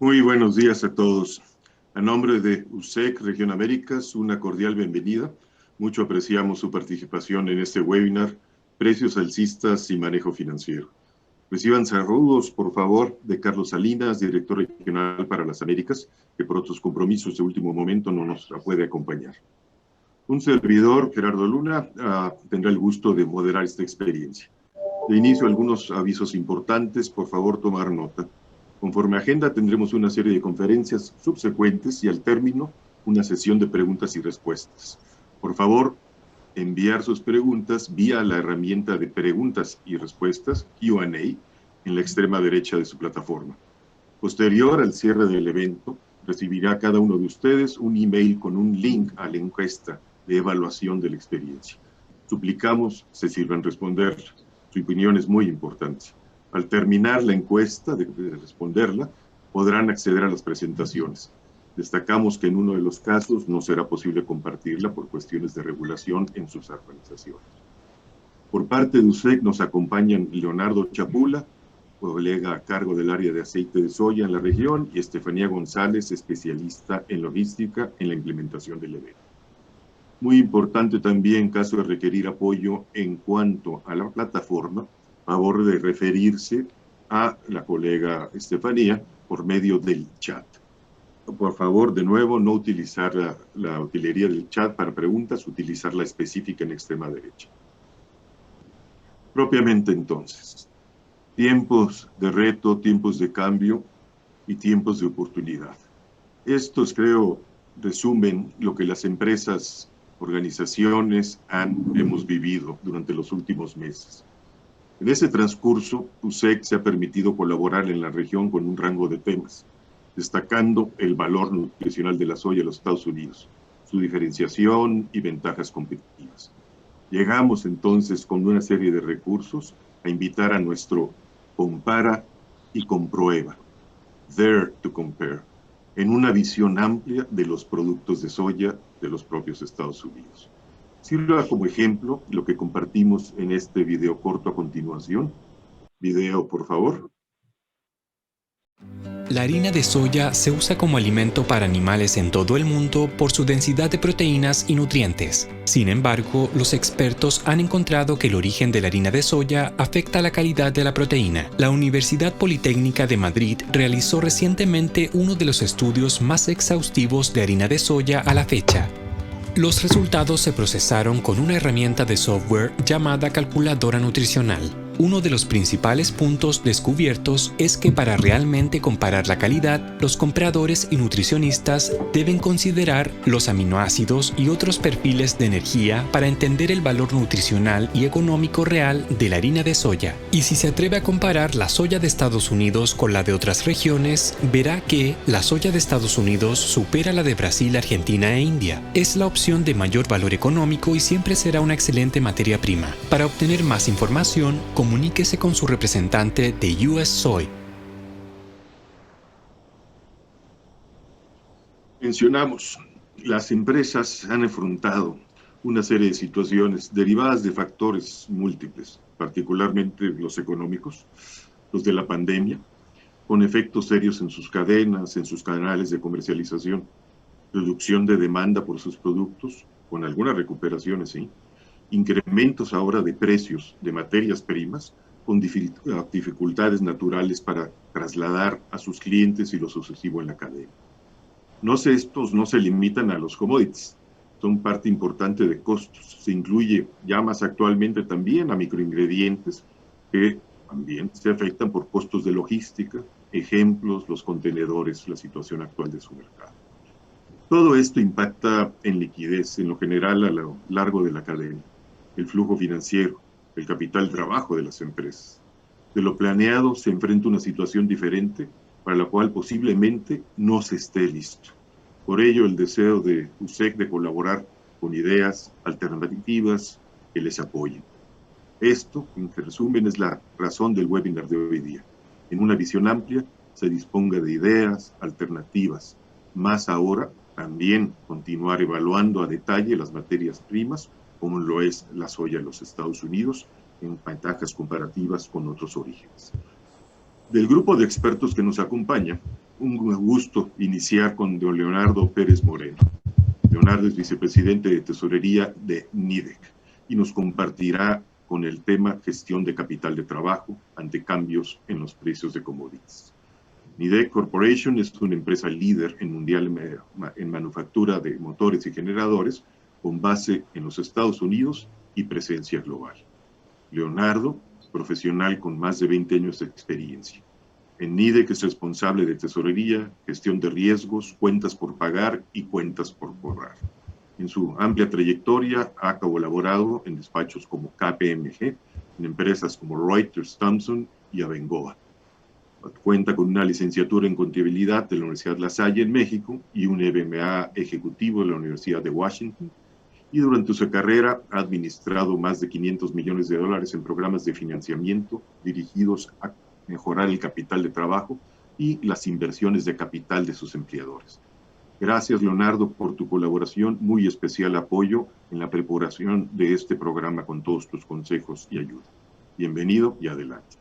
Muy buenos días a todos. A nombre de USEC Región Américas, una cordial bienvenida. Mucho apreciamos su participación en este webinar, Precios alcistas y manejo financiero. Reciban saludos, por favor, de Carlos Salinas, director regional para las Américas, que por otros compromisos de último momento no nos puede acompañar. Un servidor, Gerardo Luna, tendrá el gusto de moderar esta experiencia. De inicio, algunos avisos importantes, por favor, tomar nota. Conforme agenda, tendremos una serie de conferencias subsecuentes y al término, una sesión de preguntas y respuestas. Por favor, enviar sus preguntas vía la herramienta de preguntas y respuestas, Q&A, en la extrema derecha de su plataforma. Posterior al cierre del evento, recibirá cada uno de ustedes un email con un link a la encuesta de evaluación de la experiencia. Suplicamos se sirvan responder. Su opinión es muy importante. Al terminar la encuesta, de responderla, podrán acceder a las presentaciones. Destacamos que en uno de los casos no será posible compartirla por cuestiones de regulación en sus organizaciones. Por parte de USEC nos acompañan Leonardo Chapula, colega a cargo del área de aceite de soya en la región, y Estefanía González, especialista en logística en la implementación del evento. Muy importante también, en caso de requerir apoyo en cuanto a la plataforma, favor de referirse a la colega Estefanía por medio del chat. Por favor, de nuevo, no utilizar la utilería del chat para preguntas, utilizar la específica en extrema derecha. Propiamente entonces, tiempos de reto, tiempos de cambio y tiempos de oportunidad. Estos, creo, resumen lo que las empresas, organizaciones hemos vivido durante los últimos meses. En ese transcurso, USEC se ha permitido colaborar en la región con un rango de temas, destacando el valor nutricional de la soya en los Estados Unidos, su diferenciación y ventajas competitivas. Llegamos entonces con una serie de recursos a invitar a nuestro compara y comprueba, Dare to Compare, en una visión amplia de los productos de soya de los propios Estados Unidos. Sirva como ejemplo lo que compartimos en este video corto a continuación. Video, por favor. La harina de soya se usa como alimento para animales en todo el mundo por su densidad de proteínas y nutrientes. Sin embargo, los expertos han encontrado que el origen de la harina de soya afecta la calidad de la proteína. La Universidad Politécnica de Madrid realizó recientemente uno de los estudios más exhaustivos de harina de soya a la fecha. Los resultados se procesaron con una herramienta de software llamada calculadora nutricional. Uno de los principales puntos descubiertos es que para realmente comparar la calidad, los compradores y nutricionistas deben considerar los aminoácidos y otros perfiles de energía para entender el valor nutricional y económico real de la harina de soya. Y si se atreve a comparar la soya de Estados Unidos con la de otras regiones, verá que la soya de Estados Unidos supera la de Brasil, Argentina e India. Es la opción de mayor valor económico y siempre será una excelente materia prima. Para obtener más información, comuníquese con su representante de US Soy. Mencionamos, las empresas han enfrentado una serie de situaciones derivadas de factores múltiples, particularmente los económicos, los de la pandemia, con efectos serios en sus cadenas, en sus canales de comercialización, reducción de demanda por sus productos, con algunas recuperaciones, sí, incrementos ahora de precios de materias primas, con dificultades naturales para trasladar a sus clientes y lo sucesivo en la cadena. Estos no se limitan a los commodities, son parte importante de costos. Se incluye ya más actualmente también a microingredientes que también se afectan por costos de logística, ejemplos, los contenedores, la situación actual de su mercado. Todo esto impacta en liquidez, en lo general a lo largo de la cadena, el flujo financiero, el capital trabajo de las empresas. De lo planeado se enfrenta una situación diferente para la cual posiblemente no se esté listo. Por ello, el deseo de USEC de colaborar con ideas alternativas que les apoyen. Esto, en resumen, es la razón del webinar de hoy día. En una visión amplia, se disponga de ideas alternativas. Más ahora, también continuar evaluando a detalle las materias primas, como lo es la soya en los Estados Unidos, en ventajas comparativas con otros orígenes. Del grupo de expertos que nos acompaña, un gusto iniciar con don Leonardo Pérez Moreno. Leonardo es vicepresidente de Tesorería de NIDEC y nos compartirá con el tema gestión de capital de trabajo ante cambios en los precios de commodities. NIDEC Corporation es una empresa líder mundial en manufactura de motores y generadores con base en los Estados Unidos y presencia global. Leonardo, profesional con más de 20 años de experiencia. En NIDEC es responsable de tesorería, gestión de riesgos, cuentas por pagar y cuentas por cobrar. En su amplia trayectoria ha colaborado en despachos como KPMG, en empresas como Reuters, Thomson y Abengoa. Cuenta con una licenciatura en contabilidad de la Universidad La Salle en México y un MBA ejecutivo de la Universidad de Washington. Y durante su carrera ha administrado más de $500 millones en programas de financiamiento dirigidos a mejorar el capital de trabajo y las inversiones de capital de sus empleadores. Gracias, Leonardo, por tu colaboración, muy especial apoyo en la preparación de este programa con todos tus consejos y ayuda. Bienvenido y adelante.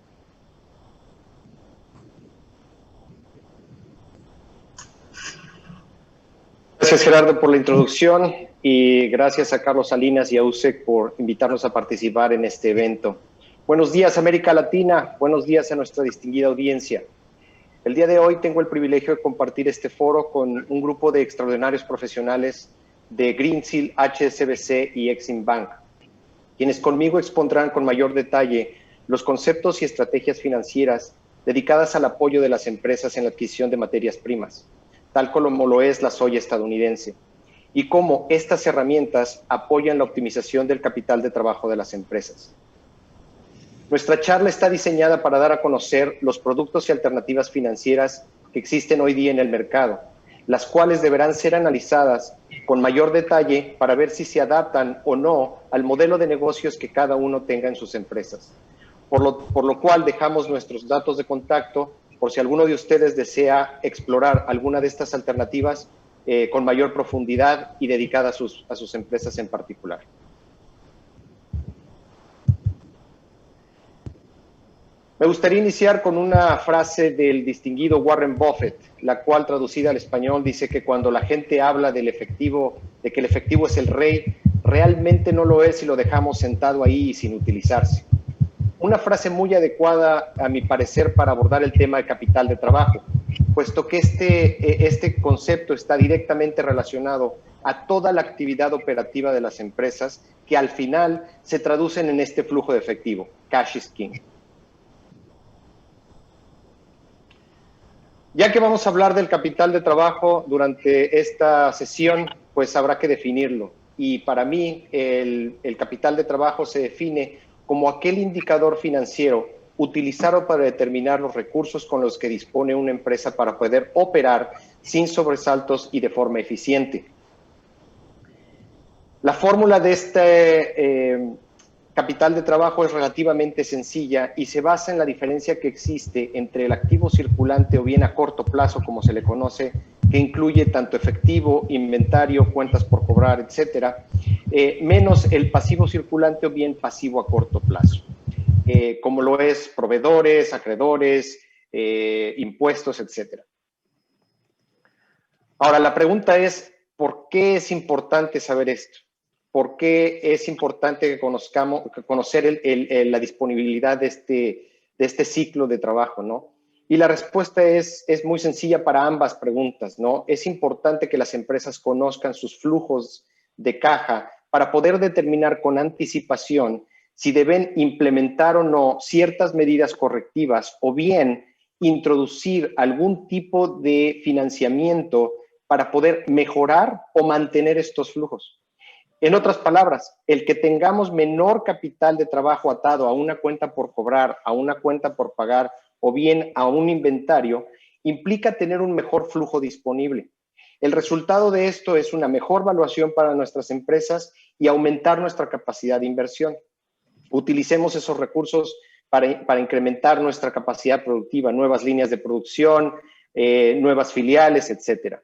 Gracias, Gerardo, por la introducción y gracias a Carlos Salinas y a USEC por invitarnos a participar en este evento. Buenos días, América Latina. Buenos días a nuestra distinguida audiencia. El día de hoy tengo el privilegio de compartir este foro con un grupo de extraordinarios profesionales de Greensill, HSBC y Exim Bank, quienes conmigo expondrán con mayor detalle los conceptos y estrategias financieras dedicadas al apoyo de las empresas en la adquisición de materias primas, tal como lo es la soya estadounidense, y cómo estas herramientas apoyan la optimización del capital de trabajo de las empresas. Nuestra charla está diseñada para dar a conocer los productos y alternativas financieras que existen hoy día en el mercado, las cuales deberán ser analizadas con mayor detalle para ver si se adaptan o no al modelo de negocios que cada uno tenga en sus empresas. Por lo cual dejamos nuestros datos de contacto por si alguno de ustedes desea explorar alguna de estas alternativas con mayor profundidad y dedicada a sus empresas en particular. Me gustaría iniciar con una frase del distinguido Warren Buffett, la cual traducida al español dice que cuando la gente habla del efectivo, de que el efectivo es el rey, realmente no lo es si lo dejamos sentado ahí y sin utilizarse. Una frase muy adecuada, a mi parecer, para abordar el tema de capital de trabajo, puesto que este concepto está directamente relacionado a toda la actividad operativa de las empresas que al final se traducen en este flujo de efectivo, cash is king. Ya que vamos a hablar del capital de trabajo durante esta sesión, pues habrá que definirlo. Y para mí, el capital de trabajo se define como aquel indicador financiero utilizado para determinar los recursos con los que dispone una empresa para poder operar sin sobresaltos y de forma eficiente. La fórmula de este capital de trabajo es relativamente sencilla y se basa en la diferencia que existe entre el activo circulante o bien a corto plazo, como se le conoce, que incluye tanto efectivo, inventario, cuentas por cobrar, etcétera, menos el pasivo circulante o bien pasivo a corto plazo, como lo es proveedores, acreedores, impuestos, etcétera. Ahora, la pregunta es, ¿por qué es importante saber esto? ¿Por qué es importante conocer la disponibilidad de este ciclo de trabajo, ¿no? Y la respuesta es muy sencilla para ambas preguntas, ¿no? Es importante que las empresas conozcan sus flujos de caja para poder determinar con anticipación si deben implementar o no ciertas medidas correctivas o bien introducir algún tipo de financiamiento para poder mejorar o mantener estos flujos. En otras palabras, el que tengamos menor capital de trabajo atado a una cuenta por cobrar, a una cuenta por pagar o bien a un inventario, implica tener un mejor flujo disponible. El resultado de esto es una mejor valuación para nuestras empresas y aumentar nuestra capacidad de inversión. Utilicemos esos recursos para incrementar nuestra capacidad productiva, nuevas líneas de producción, nuevas filiales, etcétera.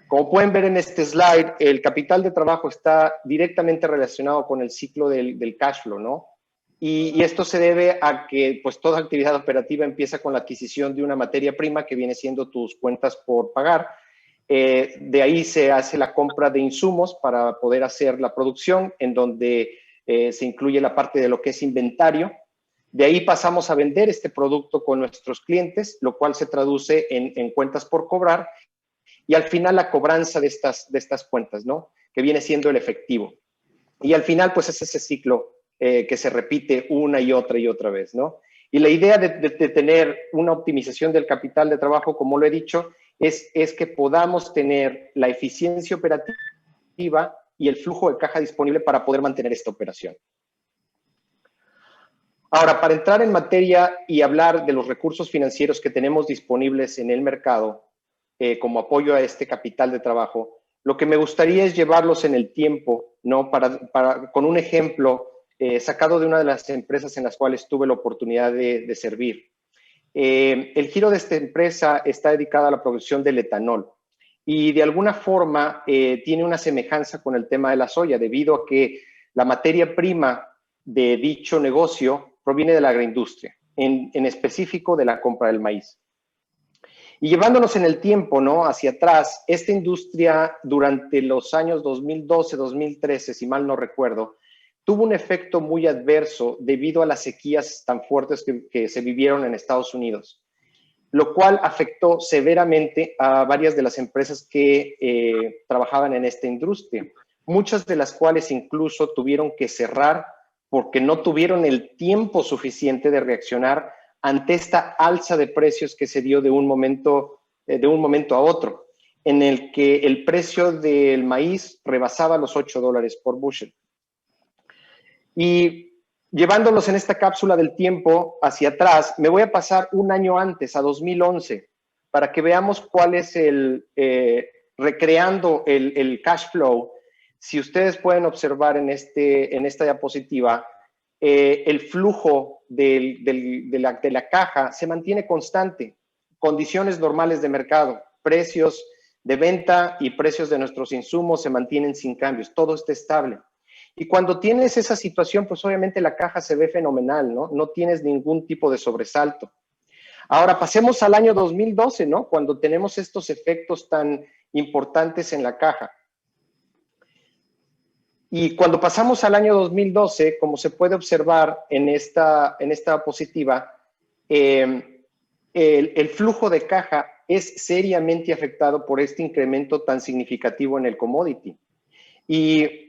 Como pueden ver en este slide, el capital de trabajo está directamente relacionado con el ciclo del cash flow, ¿no? y esto se debe a que pues toda actividad operativa empieza con la adquisición de una materia prima que viene siendo tus cuentas por pagar. De ahí se hace la compra de insumos para poder hacer la producción, en donde se incluye la parte de lo que es inventario. De ahí pasamos a vender este producto con nuestros clientes, lo cual se traduce en cuentas por cobrar, y al final la cobranza de estas cuentas, ¿no? Que viene siendo el efectivo. Y al final, pues es ese ciclo que se repite una y otra vez, ¿no? Y la idea de tener una optimización del capital de trabajo, como lo he dicho, es que podamos tener la eficiencia operativa y el flujo de caja disponible para poder mantener esta operación. Ahora, para entrar en materia y hablar de los recursos financieros que tenemos disponibles en el mercado como apoyo a este capital de trabajo, lo que me gustaría es llevarlos en el tiempo, ¿no? Con un ejemplo sacado de una de las empresas en las cuales tuve la oportunidad de servir. El giro de esta empresa está dedicado a la producción del etanol y de alguna forma tiene una semejanza con el tema de la soya, debido a que la materia prima de dicho negocio proviene de la agroindustria, en específico de la compra del maíz. Y llevándonos en el tiempo, ¿no? Hacia atrás, esta industria durante los años 2012, 2013, si mal no recuerdo, tuvo un efecto muy adverso debido a las sequías tan fuertes que se vivieron en Estados Unidos, lo cual afectó severamente a varias de las empresas que trabajaban en esta industria, muchas de las cuales incluso tuvieron que cerrar porque no tuvieron el tiempo suficiente de reaccionar ante esta alza de precios que se dio de un momento a otro, en el que el precio del maíz rebasaba los $8 por bushel. Y llevándolos en esta cápsula del tiempo hacia atrás, me voy a pasar un año antes, a 2011, para que veamos cuál es recreando el cash flow. Si ustedes pueden observar en esta diapositiva, el flujo de la caja se mantiene constante, condiciones normales de mercado, precios de venta y precios de nuestros insumos se mantienen sin cambios, todo está estable. Y cuando tienes esa situación, pues obviamente la caja se ve fenomenal, ¿no? No tienes ningún tipo de sobresalto. Ahora pasemos al año 2012, ¿no? Cuando tenemos estos efectos tan importantes en la caja. Y cuando pasamos al año 2012, como se puede observar en esta diapositiva, el flujo de caja es seriamente afectado por este incremento tan significativo en el commodity. Y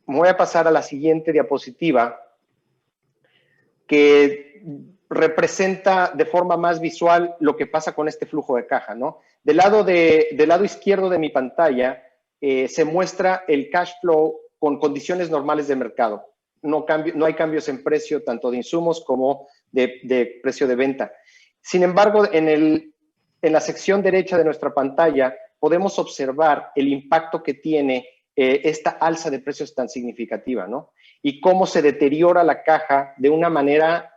voy a pasar a la siguiente diapositiva, que representa de forma más visual lo que pasa con este flujo de caja, ¿no? Del lado izquierdo de mi pantalla se muestra el cash flow con condiciones normales de mercado. No hay cambios en precio tanto de insumos como de precio de venta. Sin embargo, en la sección derecha de nuestra pantalla podemos observar el impacto que tiene esta alza de precios tan significativa, ¿no? Y cómo se deteriora la caja de una manera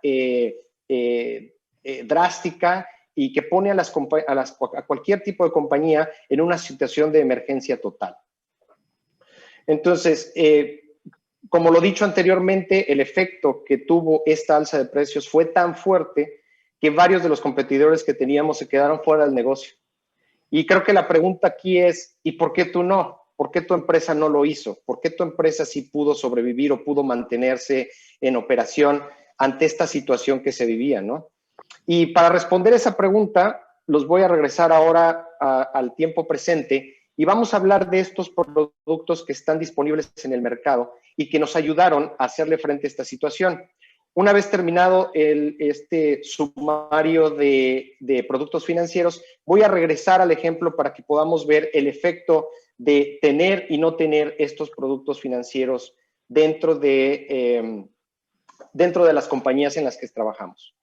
drástica y que pone a cualquier tipo de compañía en una situación de emergencia total. Entonces, como lo dicho anteriormente, el efecto que tuvo esta alza de precios fue tan fuerte que varios de los competidores que teníamos se quedaron fuera del negocio. Y creo que la pregunta aquí es, ¿y por qué tú no? ¿Por qué tu empresa no lo hizo? ¿Por qué tu empresa sí pudo sobrevivir o pudo mantenerse en operación ante esta situación que se vivía, ¿no? Y para responder esa pregunta, los voy a regresar ahora al tiempo presente y vamos a hablar de estos productos que están disponibles en el mercado y que nos ayudaron a hacerle frente a esta situación. Una vez terminado este sumario de productos financieros, voy a regresar al ejemplo para que podamos ver el efecto de tener y no tener estos productos financieros dentro de las compañías en las que trabajamos.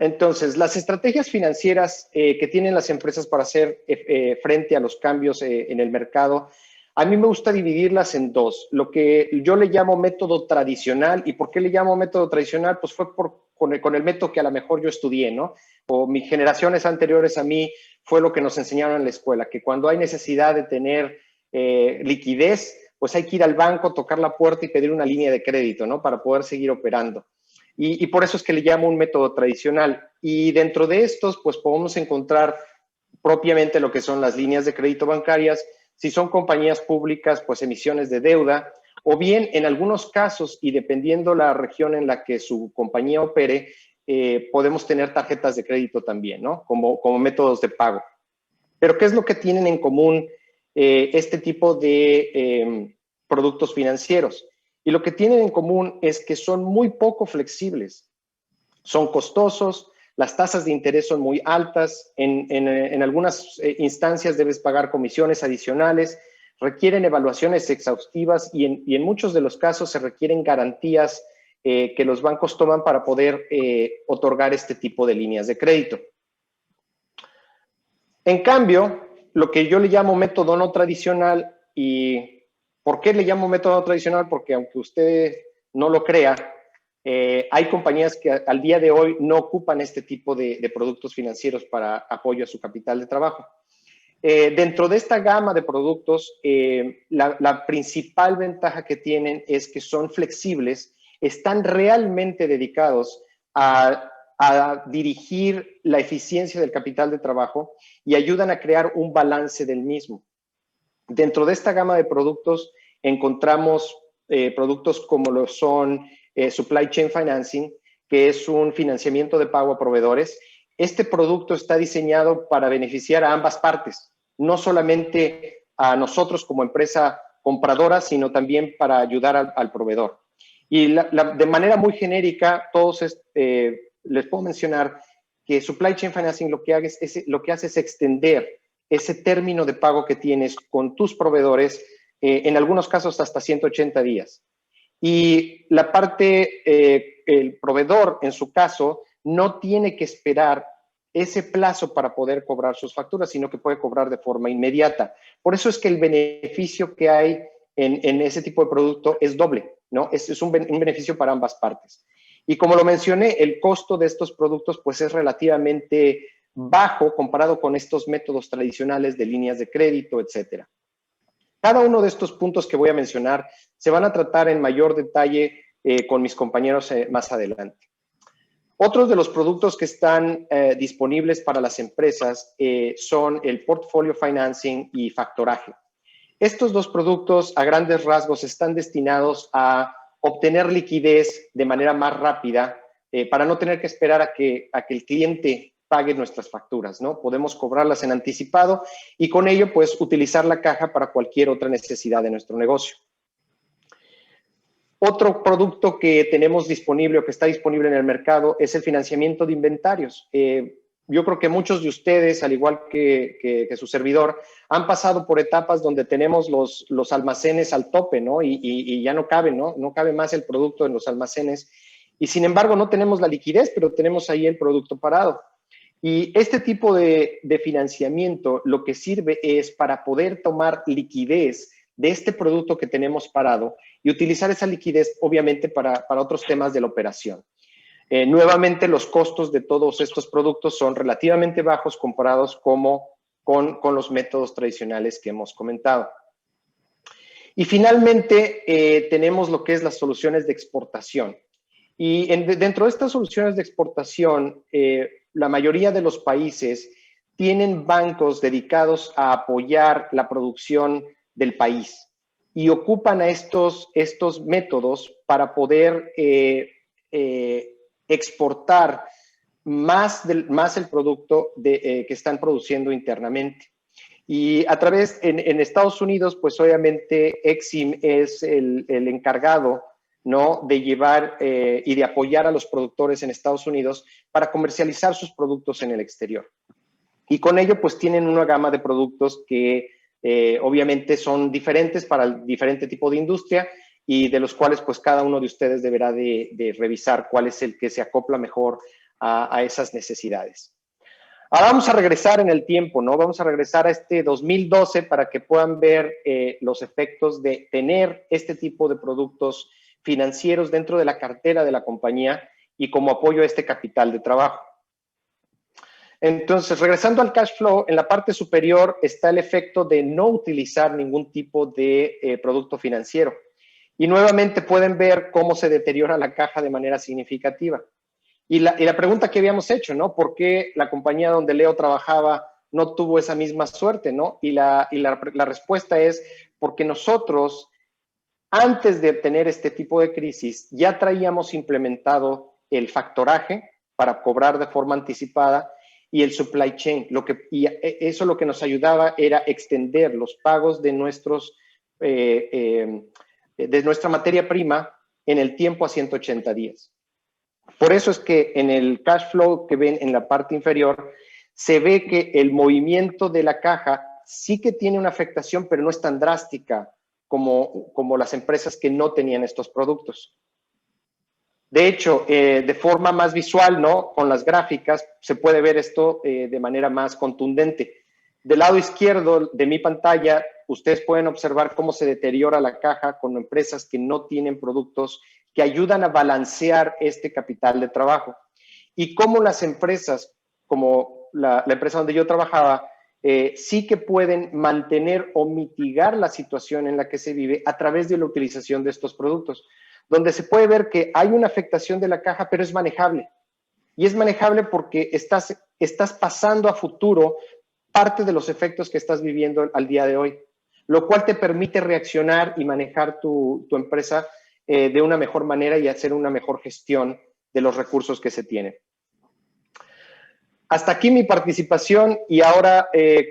Entonces, las estrategias financieras que tienen las empresas para hacer frente a los cambios en el mercado, a mí me gusta dividirlas en dos. Lo que yo le llamo método tradicional. ¿Y por qué le llamo método tradicional? Pues fue con el método que a lo mejor yo estudié, ¿no? O mis generaciones anteriores a mí fue lo que nos enseñaron en la escuela, que cuando hay necesidad de tener liquidez, pues hay que ir al banco, tocar la puerta y pedir una línea de crédito, ¿no? Para poder seguir operando. Y por eso es que le llamo un método tradicional. Y dentro de estos, pues podemos encontrar propiamente lo que son las líneas de crédito bancarias. Si son compañías públicas, pues emisiones de deuda, o bien en algunos casos, y dependiendo la región en la que su compañía opere, podemos tener tarjetas de crédito también, ¿no? Como métodos de pago. Pero ¿qué es lo que tienen en común este tipo de productos financieros? Y lo que tienen en común es que son muy poco flexibles, son costosos, las tasas de interés son muy altas, en algunas instancias debes pagar comisiones adicionales, requieren evaluaciones exhaustivas y en muchos de los casos se requieren garantías que los bancos toman para poder otorgar este tipo de líneas de crédito. En cambio, lo que yo le llamo método no tradicional, y ¿por qué le llamo método no tradicional? Porque aunque usted no lo crea, hay compañías que al día de hoy no ocupan este tipo de productos financieros para apoyo a su capital de trabajo. Dentro de esta gama de productos, la principal ventaja que tienen es que son flexibles, están realmente dedicados a dirigir la eficiencia del capital de trabajo y ayudan a crear un balance del mismo. Dentro de esta gama de productos encontramos productos como lo son Supply Chain Financing, que es un financiamiento de pago a proveedores. Este producto está diseñado para beneficiar a ambas partes, no solamente a nosotros como empresa compradora, sino también para ayudar al proveedor. Y de manera muy genérica, todos les puedo mencionar que Supply Chain Financing lo que hace es extender ese término de pago que tienes con tus proveedores, en algunos casos hasta 180 días. Y la parte, el proveedor, en su caso, no tiene que esperar ese plazo para poder cobrar sus facturas, sino que puede cobrar de forma inmediata. Por eso es que el beneficio que hay en ese tipo de producto es doble, ¿no? Es un beneficio para ambas partes. Y como lo mencioné, el costo de estos productos pues es relativamente bajo comparado con estos métodos tradicionales de líneas de crédito, etcétera. Cada uno de estos puntos que voy a mencionar se van a tratar en mayor detalle con mis compañeros más adelante. Otros de los productos que están disponibles para las empresas son el Portfolio Financing y Factoraje. Estos dos productos, a grandes rasgos, están destinados a obtener liquidez de manera más rápida para no tener que esperar a que el cliente pague nuestras facturas, ¿no? Podemos cobrarlas en anticipado y con ello, pues, utilizar la caja para cualquier otra necesidad de nuestro negocio. Otro producto que tenemos disponible o que está disponible en el mercado es el financiamiento de inventarios. Yo creo que muchos de ustedes, al igual que su servidor, han pasado por etapas donde tenemos los almacenes al tope, ¿no? Y ya no cabe, ¿no? No cabe más el producto en los almacenes. Y sin embargo, no tenemos la liquidez, pero tenemos ahí el producto parado. Y este tipo de financiamiento lo que sirve es para poder tomar liquidez de este producto que tenemos parado y utilizar esa liquidez, obviamente, para otros temas de la operación. Nuevamente, los costos de todos estos productos son relativamente bajos comparados con los métodos tradicionales que hemos comentado. Y finalmente, tenemos lo que es las soluciones de exportación. Y dentro de estas soluciones de exportación, la mayoría de los países tienen bancos dedicados a apoyar la producción del país y ocupan a estos métodos para poder exportar más el producto que están produciendo internamente. Y a través, en Estados Unidos, pues obviamente Exim es el encargado, ¿no?, de llevar y de apoyar a los productores en Estados Unidos para comercializar sus productos en el exterior. Y con ello, pues tienen una gama de productos que obviamente son diferentes para el diferente tipo de industria y de los cuales, pues cada uno de ustedes deberá de revisar cuál es el que se acopla mejor a esas necesidades. Ahora vamos a regresar en el tiempo, ¿no? Vamos a regresar a este 2012 para que puedan ver los efectos de tener este tipo de productos financieros dentro de la cartera de la compañía y como apoyo a este capital de trabajo. Entonces, regresando al cash flow, en la parte superior está el efecto de no utilizar ningún tipo de producto financiero. Y nuevamente pueden ver cómo se deteriora la caja de manera significativa. Y la pregunta que habíamos hecho, ¿no? ¿Por qué la compañía donde Leo trabajaba no tuvo esa misma suerte, ¿no? Y la respuesta es porque nosotros, antes de tener este tipo de crisis, ya traíamos implementado el factoraje para cobrar de forma anticipada y el supply chain. Eso lo que nos ayudaba era extender los pagos de nuestra materia prima en el tiempo a 180 días. Por eso es que en el cash flow que ven en la parte inferior, se ve que el movimiento de la caja sí que tiene una afectación, pero no es tan drástica como las empresas que no tenían estos productos. De hecho, de forma más visual, ¿no? Con las gráficas, se puede ver esto de manera más contundente. Del lado izquierdo de mi pantalla, ustedes pueden observar cómo se deteriora la caja con empresas que no tienen productos que ayudan a balancear este capital de trabajo. Y cómo las empresas, como la empresa donde yo trabajaba, sí que pueden mantener o mitigar la situación en la que se vive a través de la utilización de estos productos, donde se puede ver que hay una afectación de la caja, pero es manejable. Y es manejable porque estás pasando a futuro parte de los efectos que estás viviendo al día de hoy, lo cual te permite reaccionar y manejar tu empresa de una mejor manera y hacer una mejor gestión de los recursos que se tienen. Hasta aquí mi participación y ahora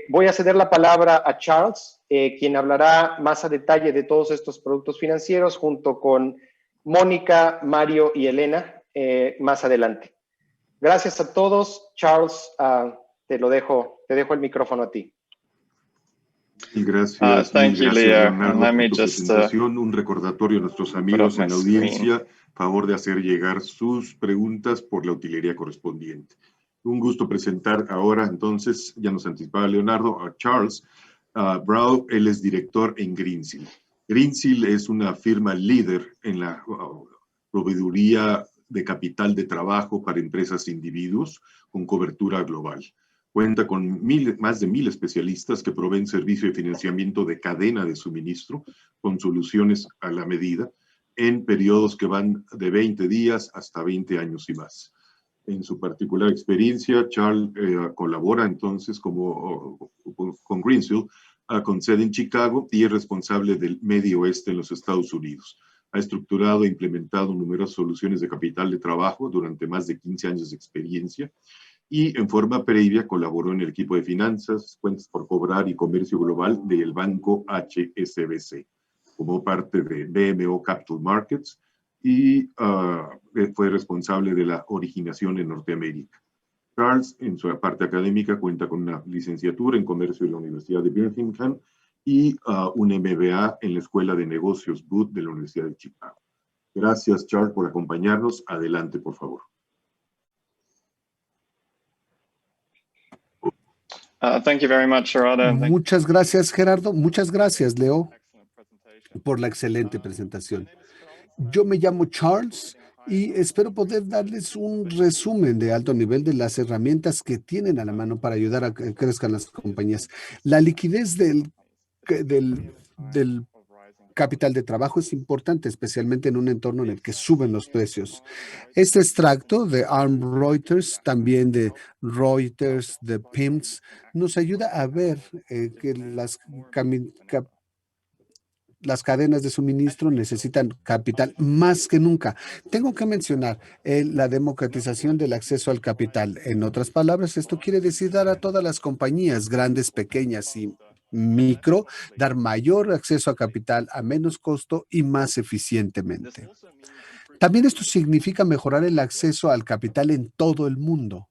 voy a ceder la palabra a Charles, quien hablará más a detalle de todos estos productos financieros junto con Mónica, Mario y Elena más adelante. Gracias a todos. Charles, te dejo el micrófono a ti. Y gracias, Leo. Leonardo, por tu presentación. Un recordatorio a nuestros amigos en la audiencia, favor de hacer llegar sus preguntas por la utilería correspondiente. Un gusto presentar ahora, entonces, ya nos anticipaba Leonardo, a Charles Brown. Él es director en Greensill. Greensill es una firma líder en la proveeduría de capital de trabajo para empresas e individuos con cobertura global. Cuenta con más de 1,000 especialistas que proveen servicio de financiamiento de cadena de suministro con soluciones a la medida en periodos que van de 20 días hasta 20 años y más. En su particular experiencia, Charles colabora entonces con Greensill, con sede en Chicago, y es responsable del Medio Oeste en los Estados Unidos. Ha estructurado e implementado numerosas soluciones de capital de trabajo durante más de 15 años de experiencia y en forma previa colaboró en el equipo de finanzas, cuentas por cobrar y comercio global del banco HSBC, como parte de BMO Capital Markets, y fue responsable de la originación en Norteamérica. Charles, en su parte académica, cuenta con una licenciatura en comercio de la Universidad de Birmingham y un MBA en la Escuela de Negocios Booth de la Universidad de Chicago. Gracias, Charles, por acompañarnos. Adelante, por favor. Thank you very much, Gerardo. Muchas gracias, Gerardo. Muchas gracias, Leo, por la excelente presentación. Yo me llamo Charles y espero poder darles un resumen de alto nivel de las herramientas que tienen a la mano para ayudar a que crezcan las compañías. La liquidez del capital de trabajo es importante, especialmente en un entorno en el que suben los precios. Este extracto de ARM Reuters, también de Reuters, de PIMS, nos ayuda a ver que las cadenas de suministro necesitan capital más que nunca. Tengo que mencionar la democratización del acceso al capital. En otras palabras, esto quiere decir dar a todas las compañías, grandes, pequeñas y micro, dar mayor acceso a capital a menos costo y más eficientemente. También esto significa mejorar el acceso al capital en todo el mundo.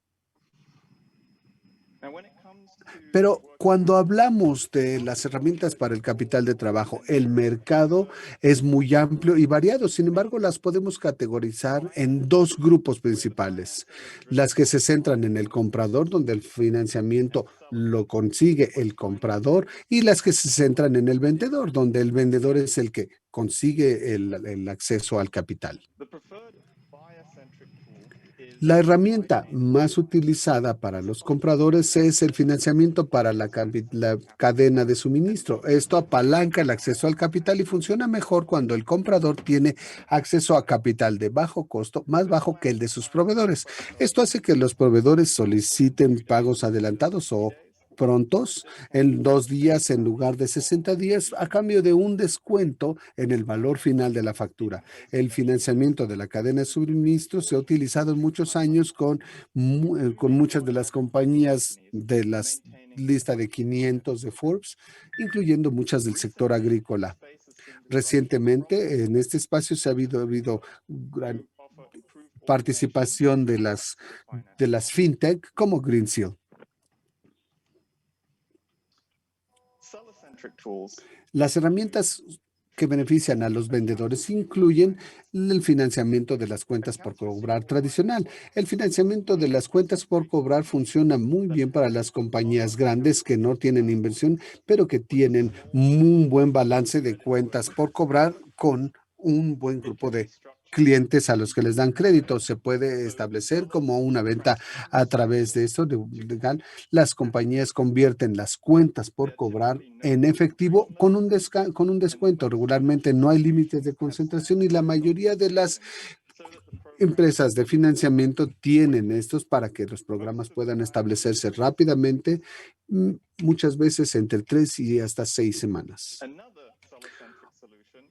Pero cuando hablamos de las herramientas para el capital de trabajo, el mercado es muy amplio y variado. Sin embargo, las podemos categorizar en dos grupos principales. Las que se centran en el comprador, donde el financiamiento lo consigue el comprador, y las que se centran en el vendedor, donde el vendedor es el que consigue el acceso al capital. La herramienta más utilizada para los compradores es el financiamiento para la cadena de suministro. Esto apalanca el acceso al capital y funciona mejor cuando el comprador tiene acceso a capital de bajo costo, más bajo que el de sus proveedores. Esto hace que los proveedores soliciten pagos adelantados o prontos en 2 días en lugar de 60 días a cambio de un descuento en el valor final de la factura. El financiamiento de la cadena de suministro se ha utilizado en muchos años con muchas de las compañías de la lista de 500 de Forbes, incluyendo muchas del sector agrícola. Recientemente, en este espacio se ha habido gran participación de las fintech como Greensill. Las herramientas que benefician a los vendedores incluyen el financiamiento de las cuentas por cobrar tradicional. El financiamiento de las cuentas por cobrar funciona muy bien para las compañías grandes que no tienen inversión, pero que tienen un buen balance de cuentas por cobrar con un buen grupo de clientes a los que les dan crédito. Se puede establecer como una venta a través de esto legal. Las compañías convierten las cuentas por cobrar en efectivo con un descuento. Regularmente no hay límites de concentración y la mayoría de las empresas de financiamiento tienen estos para que los programas puedan establecerse rápidamente, muchas veces entre 3 y hasta 6 semanas.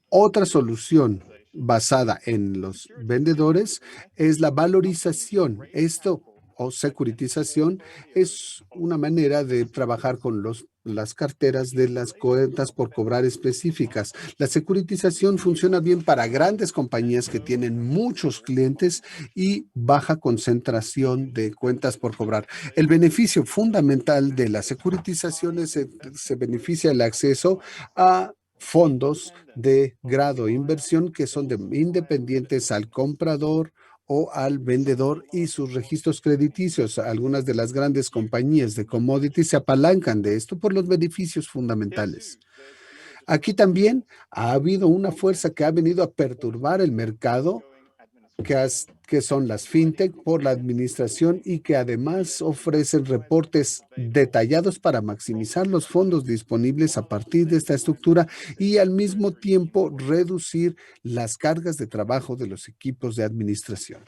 Otra solución basada en los vendedores es la valorización. Esto o securitización es una manera de trabajar con las carteras de las cuentas por cobrar específicas. La securitización funciona bien para grandes compañías que tienen muchos clientes y baja concentración de cuentas por cobrar. El beneficio fundamental de la securitización es se beneficia el acceso a fondos de grado de inversión que son independientes al comprador o al vendedor y sus registros crediticios. Algunas de las grandes compañías de commodities se apalancan de esto por los beneficios fundamentales. Aquí también ha habido una fuerza que ha venido a perturbar el mercado, que son las fintech por la administración y que además ofrecen reportes detallados para maximizar los fondos disponibles a partir de esta estructura y al mismo tiempo reducir las cargas de trabajo de los equipos de administración.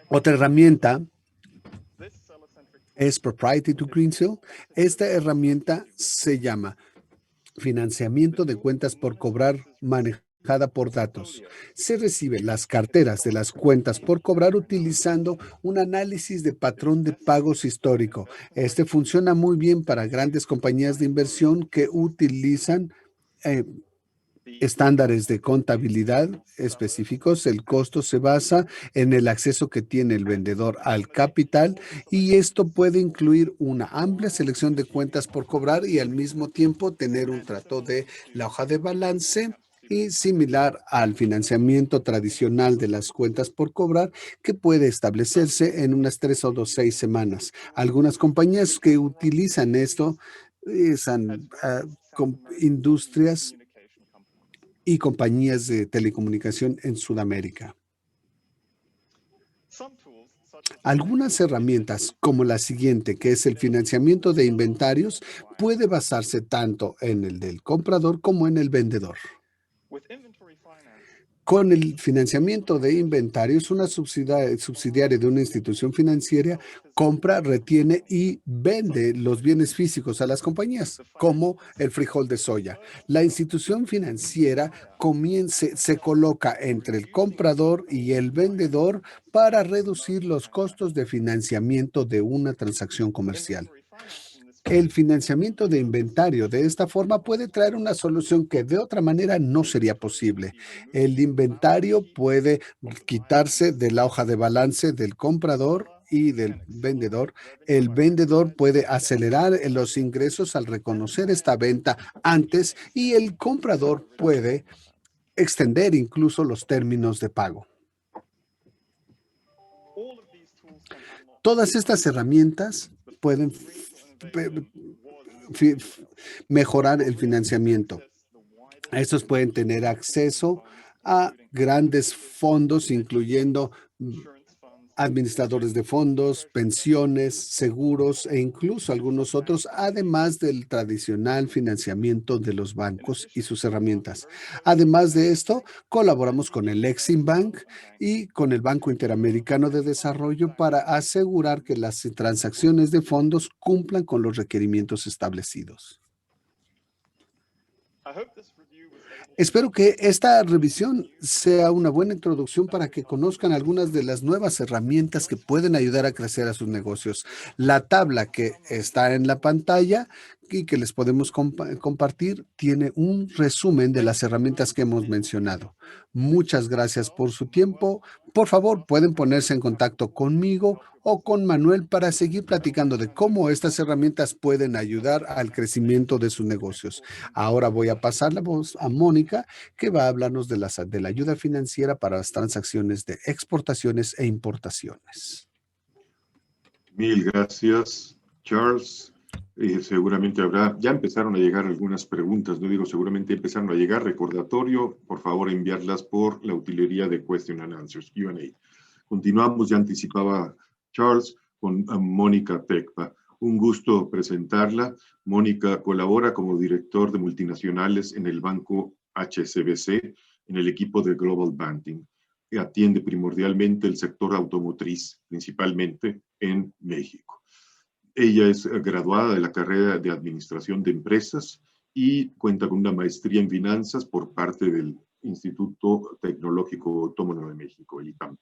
Otra herramienta es Proprietary to Greensill. Esta herramienta se llama financiamiento de cuentas por cobrar manejada por datos. Se reciben las carteras de las cuentas por cobrar utilizando un análisis de patrón de pagos histórico. Este funciona muy bien para grandes compañías de inversión que utilizan estándares de contabilidad específicos. El costo se basa en el acceso que tiene el vendedor al capital y esto puede incluir una amplia selección de cuentas por cobrar y al mismo tiempo tener un trato de la hoja de balance y similar al financiamiento tradicional de las cuentas por cobrar que puede establecerse en unas 3 o 6 semanas. Algunas compañías que utilizan esto son industrias y compañías de telecomunicación en Sudamérica. Algunas herramientas, como la siguiente, que es el financiamiento de inventarios, puede basarse tanto en el del comprador como en el vendedor. Con el financiamiento de inventarios, una subsidiaria de una institución financiera compra, retiene y vende los bienes físicos a las compañías, como el frijol de soya. La institución financiera se coloca entre el comprador y el vendedor para reducir los costos de financiamiento de una transacción comercial. El financiamiento de inventario de esta forma puede traer una solución que de otra manera no sería posible. El inventario puede quitarse de la hoja de balance del comprador y del vendedor. El vendedor puede acelerar los ingresos al reconocer esta venta antes y el comprador puede extender incluso los términos de pago. Todas estas herramientas pueden mejorar el financiamiento. Estos pueden tener acceso a grandes fondos, incluyendo administradores de fondos, pensiones, seguros e incluso algunos otros, además del tradicional financiamiento de los bancos y sus herramientas. Además de esto, colaboramos con el Exim Bank y con el Banco Interamericano de Desarrollo para asegurar que las transacciones de fondos cumplan con los requerimientos establecidos. Espero que esta revisión sea una buena introducción para que conozcan algunas de las nuevas herramientas que pueden ayudar a crecer a sus negocios. La tabla que está en la pantalla y que les podemos compartir tiene un resumen de las herramientas que hemos mencionado. Muchas gracias por su tiempo. Por favor, pueden ponerse en contacto conmigo o con Manuel para seguir platicando de cómo estas herramientas pueden ayudar al crecimiento de sus negocios. Ahora voy a pasar la voz a Mónica, que va a hablarnos de la ayuda financiera para las transacciones de exportaciones e importaciones. Mil gracias, Charles. Seguramente ya empezaron a llegar algunas preguntas, no digo seguramente empezaron a llegar, recordatorio, por favor enviarlas por la utilería de Question and Answers, Q&A. Continuamos, ya anticipaba Charles, con Mónica Tecpa. Un gusto presentarla. Mónica colabora como director de multinacionales en el banco HSBC, en el equipo de Global Banking, que atiende primordialmente el sector automotriz, principalmente en México. Ella es graduada de la carrera de Administración de Empresas y cuenta con una maestría en finanzas por parte del Instituto Tecnológico Autónomo de México, el ITAM,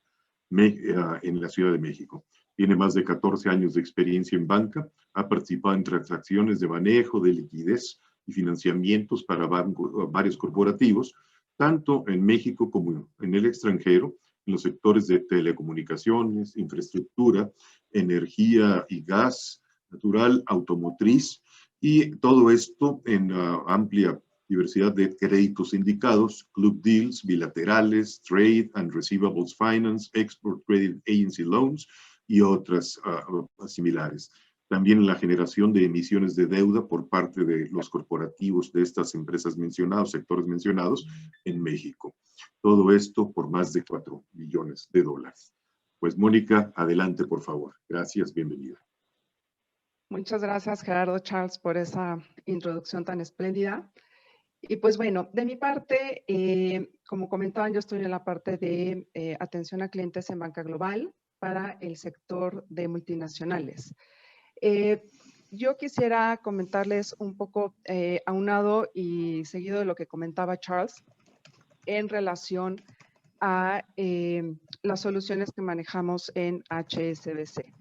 en la Ciudad de México. Tiene más de 14 años de experiencia en banca, ha participado en transacciones de manejo de liquidez y financiamientos para varios corporativos, tanto en México como en el extranjero, en los sectores de telecomunicaciones, infraestructura, energía y gas natural, automotriz, y todo esto en amplia diversidad de créditos indicados, club deals, bilaterales, trade and receivables finance, export credit agency loans y otras similares. También la generación de emisiones de deuda por parte de los corporativos de estas empresas mencionadas, sectores mencionados en México. Todo esto por más de $4 billones. Pues Mónica, adelante por favor. Gracias, bienvenida. Muchas gracias, Gerardo, Charles, por esa introducción tan espléndida. Y pues bueno, de mi parte, como comentaban, yo estoy en la parte de atención a clientes en banca global para el sector de multinacionales. Yo quisiera comentarles un poco aunado y seguido de lo que comentaba Charles en relación a las soluciones que manejamos en HSBC.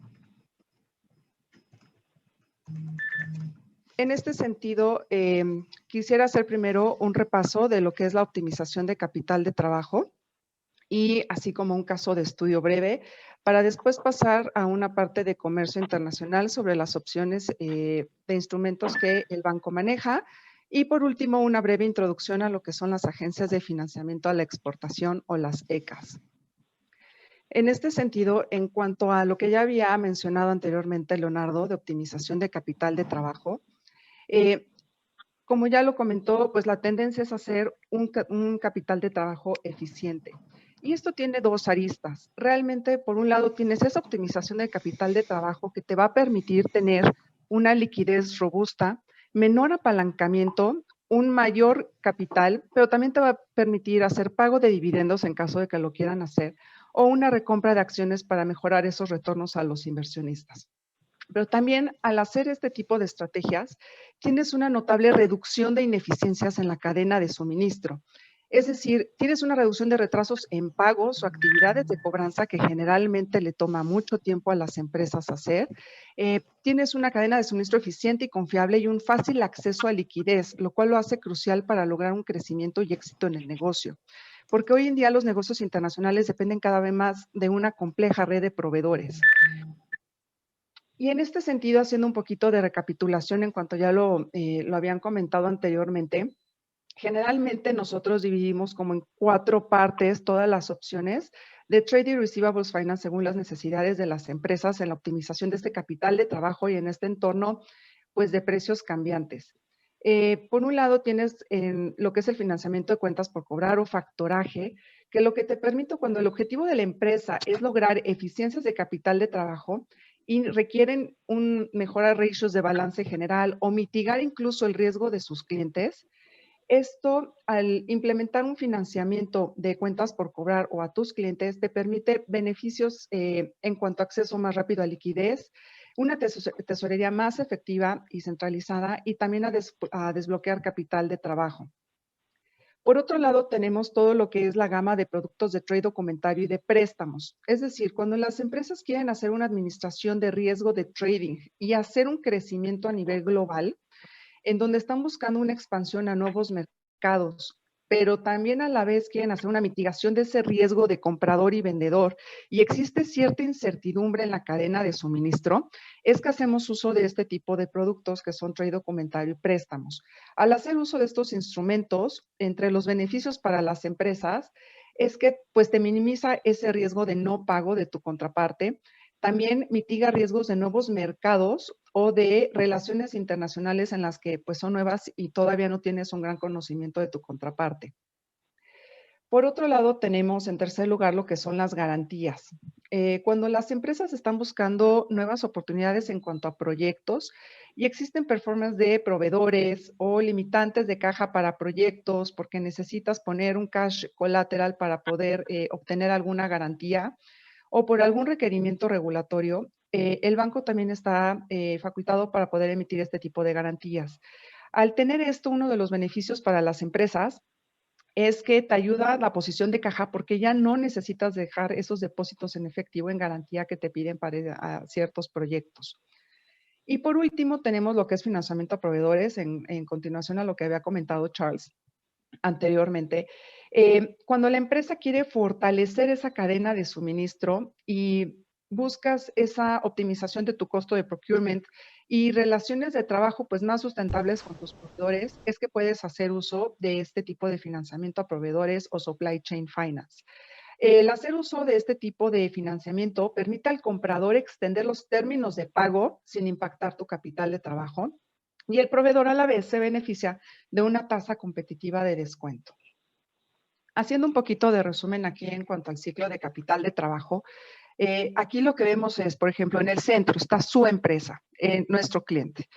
En este sentido, quisiera hacer primero un repaso de lo que es la optimización de capital de trabajo y así como un caso de estudio breve para después pasar a una parte de comercio internacional sobre las opciones de instrumentos que el banco maneja y por último una breve introducción a lo que son las agencias de financiamiento a la exportación o las ECAs. En este sentido, en cuanto a lo que ya había mencionado anteriormente Leonardo de optimización de capital de trabajo, como ya lo comentó, pues la tendencia es hacer un capital de trabajo eficiente. Y esto tiene dos aristas. Realmente, por un lado, tienes esa optimización del capital de trabajo que te va a permitir tener una liquidez robusta, menor apalancamiento, un mayor capital, pero también te va a permitir hacer pago de dividendos en caso de que lo quieran hacer, o una recompra de acciones para mejorar esos retornos a los inversionistas. Pero también al hacer este tipo de estrategias, tienes una notable reducción de ineficiencias en la cadena de suministro. Es decir, tienes una reducción de retrasos en pagos o actividades de cobranza que generalmente le toma mucho tiempo a las empresas hacer. Tienes una cadena de suministro eficiente y confiable y un fácil acceso a liquidez, lo cual lo hace crucial para lograr un crecimiento y éxito en el negocio. Porque hoy en día los negocios internacionales dependen cada vez más de una compleja red de proveedores. Y en este sentido, haciendo un poquito de recapitulación en cuanto ya lo habían comentado anteriormente, generalmente nosotros dividimos como en 4 partes todas las opciones de Trade y Receivables Finance según las necesidades de las empresas en la optimización de este capital de trabajo y en este entorno pues de precios cambiantes. Por un lado tienes lo que es el financiamiento de cuentas por cobrar o factoraje, que lo que te permite cuando el objetivo de la empresa es lograr eficiencias de capital de trabajo y requieren mejorar ratios de balance general o mitigar incluso el riesgo de sus clientes. Esto, al implementar un financiamiento de cuentas por cobrar o a tus clientes, te permite beneficios en cuanto a acceso más rápido a liquidez, una tesorería más efectiva y centralizada y también a desbloquear capital de trabajo. Por otro lado, tenemos todo lo que es la gama de productos de trade documentario y de préstamos. Es decir, cuando las empresas quieren hacer una administración de riesgo de trading y hacer un crecimiento a nivel global, en donde están buscando una expansión a nuevos mercados, pero también a la vez quieren hacer una mitigación de ese riesgo de comprador y vendedor, y existe cierta incertidumbre en la cadena de suministro, es que hacemos uso de este tipo de productos que son trade documentario y préstamos. Al hacer uso de estos instrumentos, entre los beneficios para las empresas, es que pues te minimiza ese riesgo de no pago de tu contraparte, también mitiga riesgos de nuevos mercados o de relaciones internacionales en las que pues son nuevas y todavía no tienes un gran conocimiento de tu contraparte. Por otro lado, tenemos en tercer lugar lo que son las garantías. Cuando las empresas están buscando nuevas oportunidades en cuanto a proyectos y existen performance de proveedores o limitantes de caja para proyectos porque necesitas poner un cash colateral para poder obtener alguna garantía, o por algún requerimiento regulatorio, el banco también está facultado para poder emitir este tipo de garantías. Al tener esto, uno de los beneficios para las empresas es que te ayuda la posición de caja porque ya no necesitas dejar esos depósitos en efectivo en garantía que te piden para ciertos proyectos. Y por último, tenemos lo que es financiamiento a proveedores, en continuación a lo que había comentado Charles anteriormente. Cuando la empresa quiere fortalecer esa cadena de suministro y buscas esa optimización de tu costo de procurement y relaciones de trabajo pues más sustentables con tus proveedores, es que puedes hacer uso de este tipo de financiamiento a proveedores o supply chain finance. El hacer uso de este tipo de financiamiento permite al comprador extender los términos de pago sin impactar tu capital de trabajo y el proveedor a la vez se beneficia de una tasa competitiva de descuento. Haciendo un poquito de resumen aquí en cuanto al ciclo de capital de trabajo, aquí lo que vemos es, por ejemplo, en el centro está su empresa, nuestro cliente.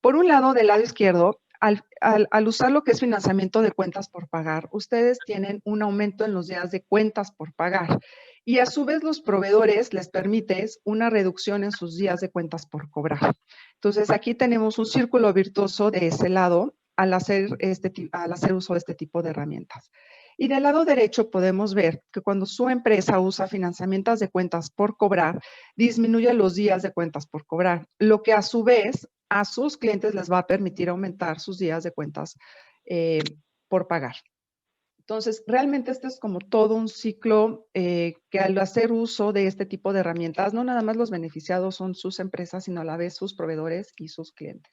Por un lado, del lado izquierdo, al usar lo que es financiamiento de cuentas por pagar, ustedes tienen un aumento en los días de cuentas por pagar y a su vez los proveedores les permites una reducción en sus días de cuentas por cobrar. Entonces, aquí tenemos un círculo virtuoso de ese lado al hacer uso de este tipo de herramientas. Y del lado derecho podemos ver que cuando su empresa usa financiamientos de cuentas por cobrar, disminuye los días de cuentas por cobrar, lo que a su vez a sus clientes les va a permitir aumentar sus días de cuentas por pagar. Entonces, realmente este es como todo un ciclo que al hacer uso de este tipo de herramientas, no nada más los beneficiados son sus empresas, sino a la vez sus proveedores y sus clientes.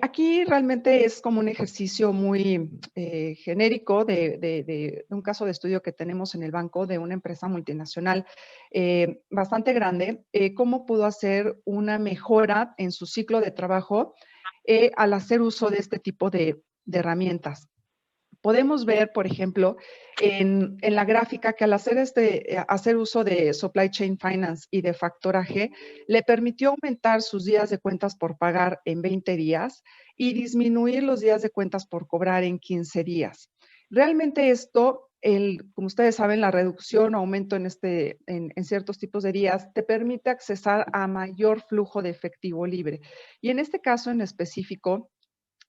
Aquí realmente es como un ejercicio muy genérico de un caso de estudio que tenemos en el banco de una empresa multinacional bastante grande, cómo pudo hacer una mejora en su ciclo de trabajo al hacer uso de este tipo de herramientas. Podemos ver, por ejemplo, en la gráfica que al hacer uso de Supply Chain Finance y de factoraje, le permitió aumentar sus días de cuentas por pagar en 20 días y disminuir los días de cuentas por cobrar en 15 días. Realmente esto, como ustedes saben, la reducción o aumento en ciertos tipos de días te permite accesar a mayor flujo de efectivo libre. Y en este caso en específico,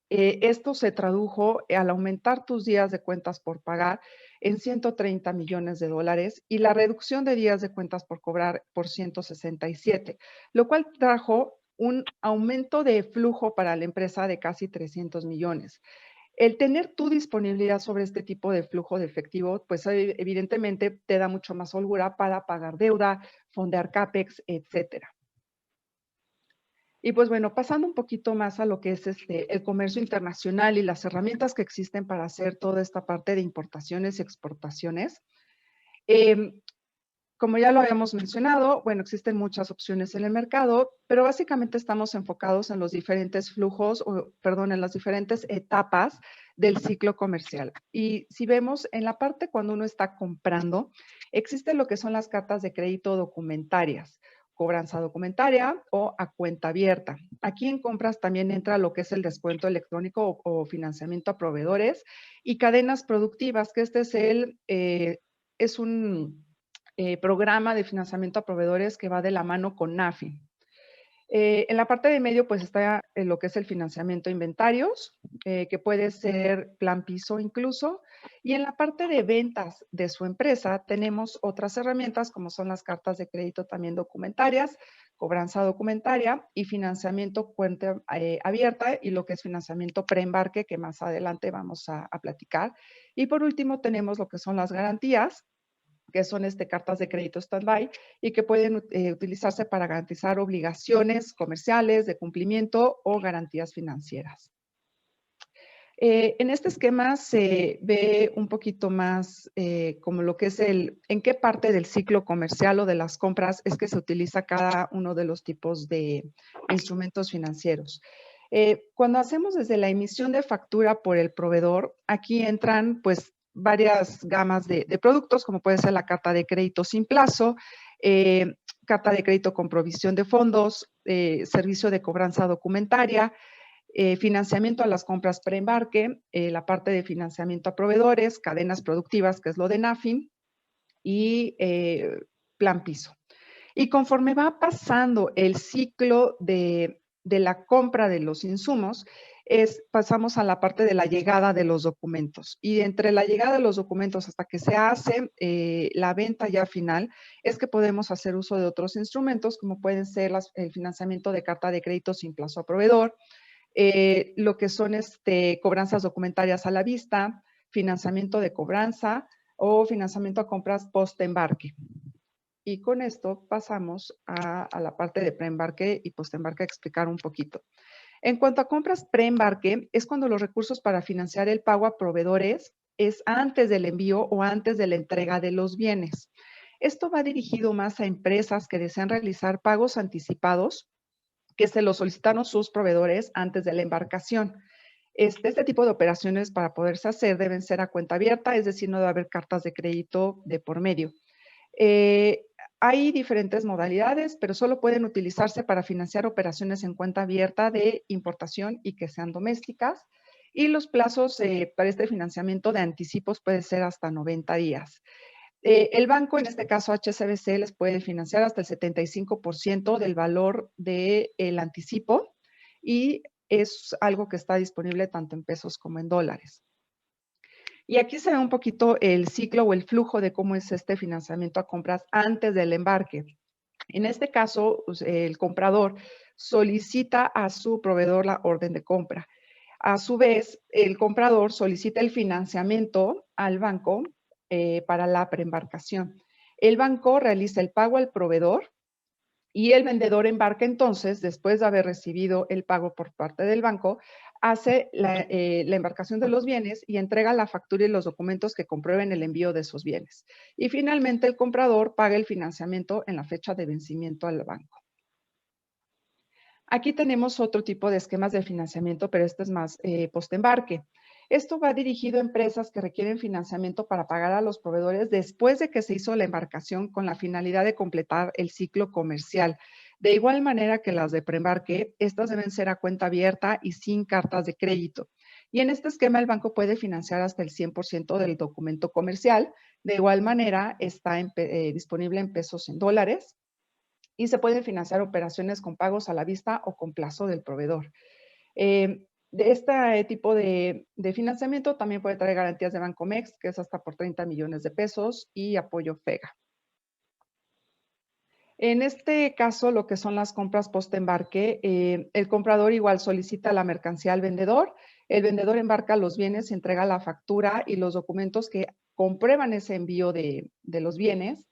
esto se tradujo al aumentar tus días de cuentas por pagar en 130 millones de dólares y la reducción de días de cuentas por cobrar por 167, lo cual trajo un aumento de flujo para la empresa de casi 300 millones. El tener tu disponibilidad sobre este tipo de flujo de efectivo, pues evidentemente te da mucho más holgura para pagar deuda, fondear CAPEX, etcétera. Y pues bueno, pasando un poquito más a lo que es el comercio internacional y las herramientas que existen para hacer toda esta parte de importaciones y exportaciones. Como ya lo habíamos mencionado, bueno, existen muchas opciones en el mercado, pero básicamente estamos enfocados en los diferentes flujos, en las diferentes etapas del ciclo comercial. Y si vemos en la parte cuando uno está comprando, existe lo que son las cartas de crédito documentarias, cobranza documentaria o a cuenta abierta. Aquí en compras también entra lo que es el descuento electrónico o financiamiento a proveedores y cadenas productivas, que es un programa de financiamiento a proveedores que va de la mano con NAFI. En la parte de medio, pues está lo que es el financiamiento a inventarios, que puede ser plan piso incluso. Y en la parte de ventas de su empresa, tenemos otras herramientas como son las cartas de crédito también documentarias, cobranza documentaria y financiamiento cuenta abierta y lo que es financiamiento preembarque, que más adelante vamos a platicar. Y por último, tenemos lo que son las garantías, que son cartas de crédito stand-by y que pueden utilizarse para garantizar obligaciones comerciales de cumplimiento o garantías financieras. En este esquema se ve un poquito más como lo que es en qué parte del ciclo comercial o de las compras es que se utiliza cada uno de los tipos de instrumentos financieros. Cuando hacemos desde la emisión de factura por el proveedor, aquí entran pues varias gamas de productos, como puede ser la carta de crédito sin plazo, carta de crédito con provisión de fondos, servicio de cobranza documentaria, financiamiento a las compras preembarque, la parte de financiamiento a proveedores, cadenas productivas, que es lo de NAFIN, y plan piso. Y conforme va pasando el ciclo de la compra de los insumos, pasamos a la parte de la llegada de los documentos. Y entre la llegada de los documentos hasta que se hace la venta ya final, es que podemos hacer uso de otros instrumentos, como pueden ser el financiamiento de carta de crédito sin plazo a proveedor, lo que son cobranzas documentarias a la vista, financiamiento de cobranza o financiamiento a compras post-embarque. Y con esto pasamos a la parte de preembarque y postembarque a explicar un poquito. En cuanto a compras preembarque, es cuando los recursos para financiar el pago a proveedores es antes del envío o antes de la entrega de los bienes. Esto va dirigido más a empresas que desean realizar pagos anticipados que se los solicitaron sus proveedores antes de la embarcación. Este tipo de operaciones para poderse hacer deben ser a cuenta abierta, es decir, no debe haber cartas de crédito de por medio. Hay diferentes modalidades, pero solo pueden utilizarse para financiar operaciones en cuenta abierta de importación y que sean domésticas. Y los plazos para este financiamiento de anticipos puede ser hasta 90 días. El banco, en este caso HSBC, les puede financiar hasta el 75% del valor del anticipo y es algo que está disponible tanto en pesos como en dólares. Y aquí se ve un poquito el ciclo o el flujo de cómo es este financiamiento a compras antes del embarque. En este caso, el comprador solicita a su proveedor la orden de compra. A su vez, el comprador solicita el financiamiento al banco para la preembarcación. El banco realiza el pago al proveedor y el vendedor embarca entonces, después de haber recibido el pago por parte del banco, hace la embarcación de los bienes y entrega la factura y los documentos que comprueben el envío de esos bienes. Y finalmente el comprador paga el financiamiento en la fecha de vencimiento al banco. Aquí tenemos otro tipo de esquemas de financiamiento, pero este es más postembarque. Esto va dirigido a empresas que requieren financiamiento para pagar a los proveedores después de que se hizo la embarcación con la finalidad de completar el ciclo comercial. De igual manera que las de preembarque, estas deben ser a cuenta abierta y sin cartas de crédito. Y en este esquema el banco puede financiar hasta el 100% del documento comercial. De igual manera está disponible en pesos en dólares y se pueden financiar operaciones con pagos a la vista o con plazo del proveedor. De este tipo de financiamiento también puede traer garantías de Bancomext, que es hasta por 30 millones de pesos, y apoyo FEGA. En este caso, lo que son las compras post-embarque, el comprador igual solicita la mercancía al vendedor, el vendedor embarca los bienes, entrega la factura y los documentos que comprueban ese envío de los bienes,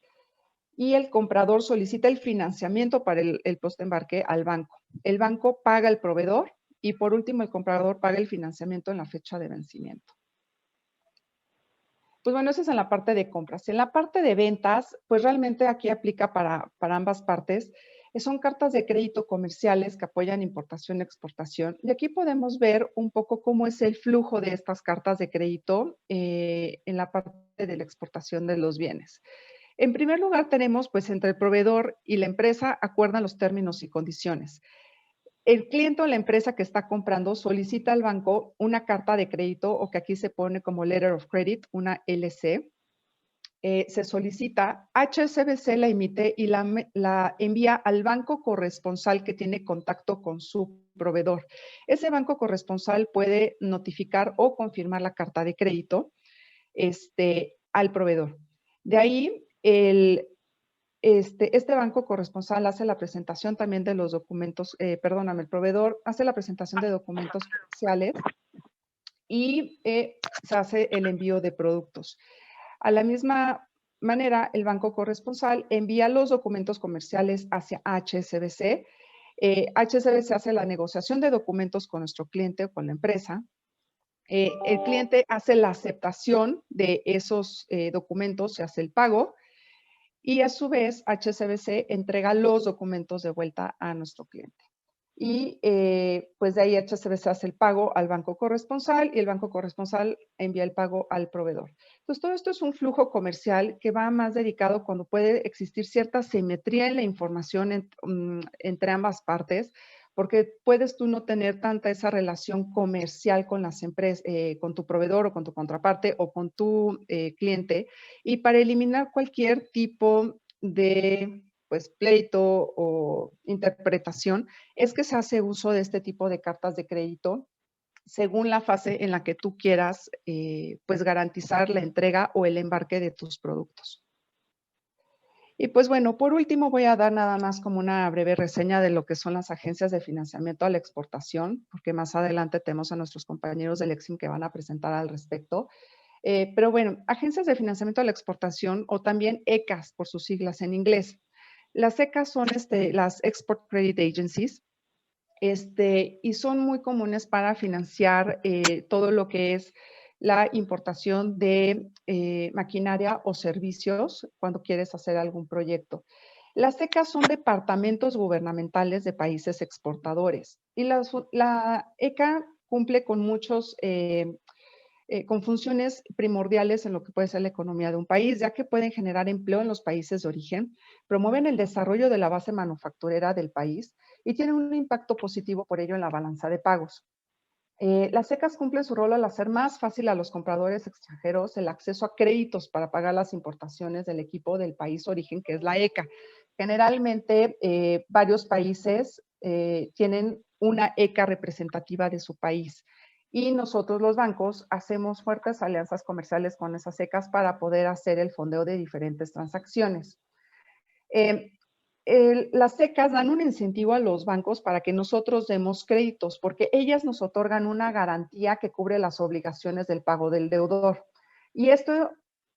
y el comprador solicita el financiamiento para el post-embarque al banco. El banco paga al proveedor y por último el comprador paga el financiamiento en la fecha de vencimiento. Pues bueno, eso es en la parte de compras. En la parte de ventas, pues realmente aquí aplica para ambas partes. Son cartas de crédito comerciales que apoyan importación y exportación. Y aquí podemos ver un poco cómo es el flujo de estas cartas de crédito en la parte de la exportación de los bienes. En primer lugar, tenemos, pues, entre el proveedor y la empresa acuerdan los términos y condiciones. El cliente o la empresa que está comprando solicita al banco una carta de crédito o que aquí se pone como Letter of Credit, una LC. Se solicita, HSBC la emite y la envía al banco corresponsal que tiene contacto con su proveedor. Ese banco corresponsal puede notificar o confirmar la carta de crédito al proveedor. De ahí, este banco corresponsal hace la presentación también de los documentos, el proveedor hace la presentación de documentos comerciales y se hace el envío de productos. A la misma manera, el banco corresponsal envía los documentos comerciales hacia HSBC. HSBC hace la negociación de documentos con nuestro cliente o con la empresa. El cliente hace la aceptación de esos documentos, se hace el pago y a su vez HSBC entrega los documentos de vuelta a nuestro cliente. Y pues de ahí HSBC hace el pago al banco corresponsal y el banco corresponsal envía el pago al proveedor. Entonces, todo esto es un flujo comercial que va más dedicado cuando puede existir cierta simetría en la información entre ambas partes, porque puedes tú no tener tanta esa relación comercial con las empresas, con tu proveedor o con tu contraparte o con tu cliente. Y para eliminar cualquier tipo de pues pleito o interpretación, es que se hace uso de este tipo de cartas de crédito según la fase en la que tú quieras pues garantizar la entrega o el embarque de tus productos. Y pues bueno, por último voy a dar nada más como una breve reseña de lo que son las agencias de financiamiento a la exportación, porque más adelante tenemos a nuestros compañeros del EXIM que van a presentar al respecto. Pero bueno, agencias de financiamiento a la exportación o también ECAs por sus siglas en inglés. Las ECAs son las Export Credit Agencies y son muy comunes para financiar todo lo que es la importación de maquinaria o servicios cuando quieres hacer algún proyecto. Las ECAs son departamentos gubernamentales de países exportadores y la ECA cumple con muchos con funciones primordiales en lo que puede ser la economía de un país, ya que pueden generar empleo en los países de origen, promueven el desarrollo de la base manufacturera del país y tienen un impacto positivo por ello en la balanza de pagos. Las ECAs cumplen su rol al hacer más fácil a los compradores extranjeros el acceso a créditos para pagar las importaciones del equipo del país origen, que es la ECA. Generalmente, varios países tienen una ECA representativa de su país. Y nosotros los bancos hacemos fuertes alianzas comerciales con esas ECAs para poder hacer el fondeo de diferentes transacciones. Las ECAs dan un incentivo a los bancos para que nosotros demos créditos, porque ellas nos otorgan una garantía que cubre las obligaciones del pago del deudor. Y esto,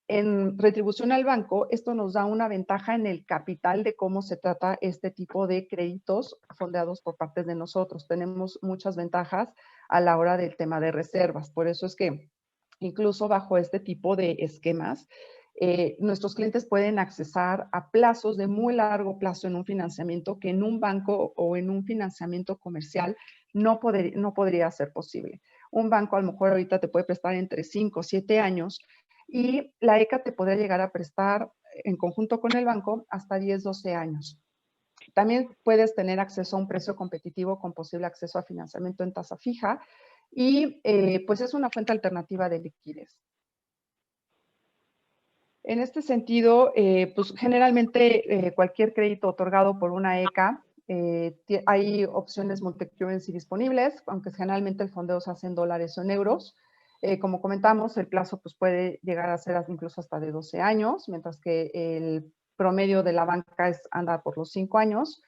en retribución al banco, esto nos da una ventaja en el capital de cómo se trata este tipo de créditos fondeados por parte de nosotros. Tenemos muchas ventajas a la hora del tema de reservas. Por eso es que incluso bajo este tipo de esquemas, nuestros clientes pueden accesar a plazos de muy largo plazo en un financiamiento que en un banco o en un financiamiento comercial no podría ser posible. Un banco a lo mejor ahorita te puede prestar entre 5 o 7 años y la ECA te podría llegar a prestar en conjunto con el banco hasta 10, 12 años. También puedes tener acceso a un precio competitivo con posible acceso a financiamiento en tasa fija y pues es una fuente alternativa de liquidez. En este sentido, pues generalmente cualquier crédito otorgado por una ECA, hay opciones multi-currency disponibles, aunque generalmente el fondeo se hace en dólares o en euros. Como comentamos, el plazo pues, puede llegar a ser incluso hasta de 12 años, mientras que el promedio de la banca anda por los 5 años.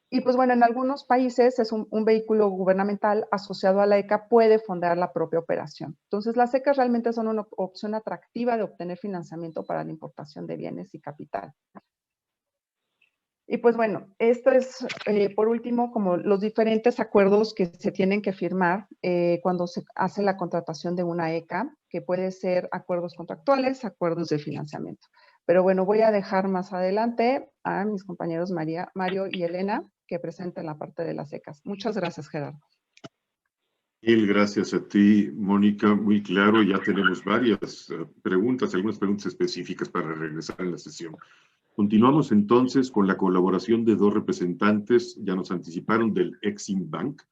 Y pues bueno, en algunos países es un vehículo gubernamental asociado a la ECA puede fondear la propia operación. Entonces, las ECAs realmente son una opción atractiva de obtener financiamiento para la importación de bienes y capital. Y pues bueno, esto es, por último, como los diferentes acuerdos que se tienen que firmar cuando se hace la contratación de una ECA, que puede ser acuerdos contractuales, acuerdos de financiamiento. Pero bueno, voy a dejar más adelante a mis compañeros Mario y Elena que presenten la parte de las ECAs. Muchas gracias, Gerardo. Mil gracias a ti, Mónica. Muy claro, ya tenemos varias preguntas, algunas preguntas específicas para regresar en la sesión. Continuamos entonces con la colaboración de dos representantes, ya nos anticiparon, del Exim Bank,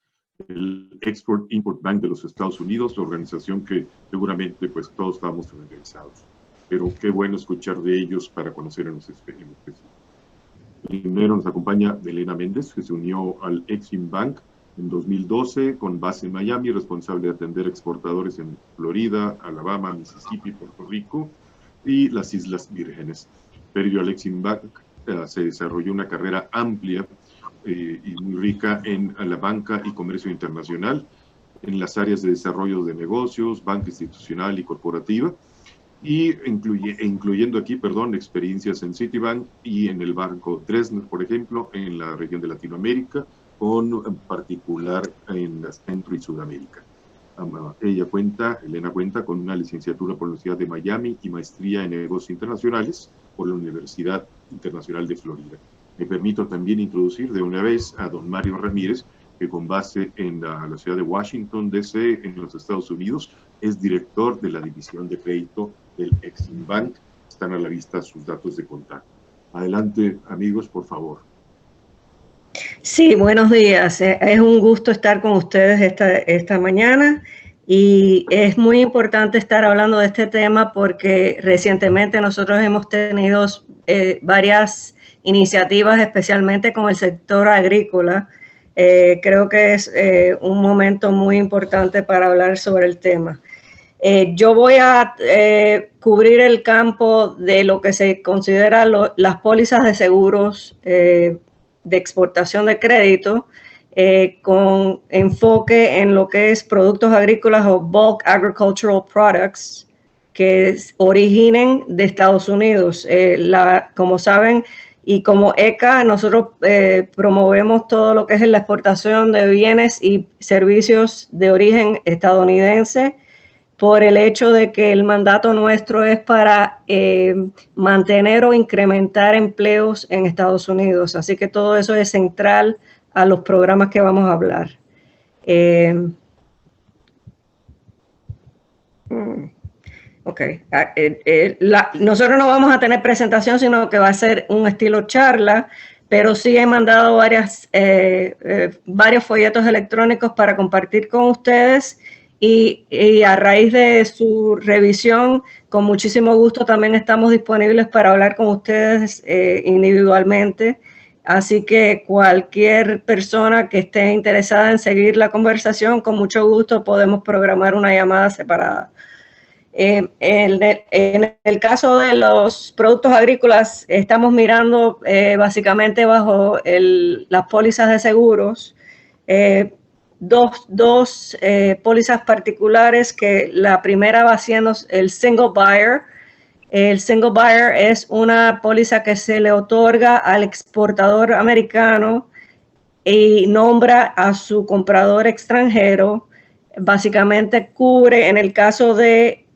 el Export-Import Bank de los Estados Unidos, la organización que seguramente pues todos estamos familiarizados. Pero qué bueno escuchar de ellos para conocer en los específicos. Primero nos acompaña Elena Méndez, que se unió al Exim Bank en 2012 con base en Miami, responsable de atender exportadores en Florida, Alabama, Mississippi, Puerto Rico y las Islas Vírgenes. Previo al Exim Bank se desarrolló una carrera amplia y muy rica en la banca y comercio internacional, en las áreas de desarrollo de negocios, banca institucional y corporativa, y incluyendo aquí, experiencias en Citibank y en el Banco Dresdner, por ejemplo, en la región de Latinoamérica, con en particular en Centro y Sudamérica. Elena cuenta con una licenciatura por la Universidad de Miami y maestría en negocios internacionales por la Universidad Internacional de Florida. Me permito también introducir de una vez a don Mario Ramírez, que con base en la ciudad de Washington, D.C., en los Estados Unidos, es director de la división de crédito del Exim Bank. Están a la vista sus datos de contacto. Adelante, amigos, por favor. Sí, buenos días. Es un gusto estar con ustedes esta mañana y es muy importante estar hablando de este tema porque recientemente nosotros hemos tenido varias iniciativas, especialmente con el sector agrícola. Creo que es un momento muy importante para hablar sobre el tema. Yo voy a cubrir el campo de lo que se considera las pólizas de seguros de exportación de crédito con enfoque en lo que es productos agrícolas o bulk agricultural products que originen de Estados Unidos. Como saben, y como ECA, nosotros promovemos todo lo que es la exportación de bienes y servicios de origen estadounidense por el hecho de que el mandato nuestro es para mantener o incrementar empleos en Estados Unidos. Así que todo eso es central a los programas que vamos a hablar. Nosotros no vamos a tener presentación, sino que va a ser un estilo charla, pero sí he mandado varios folletos electrónicos para compartir con ustedes. Y a raíz de su revisión, con muchísimo gusto también estamos disponibles para hablar con ustedes individualmente. Así que cualquier persona que esté interesada en seguir la conversación, con mucho gusto podemos programar una llamada separada. En el caso de los productos agrícolas, estamos mirando básicamente bajo las pólizas de seguros, dos pólizas particulares, que la primera va siendo el single buyer. El single buyer es una póliza que se le otorga al exportador americano y nombra a su comprador extranjero. Básicamente cubre, en el caso de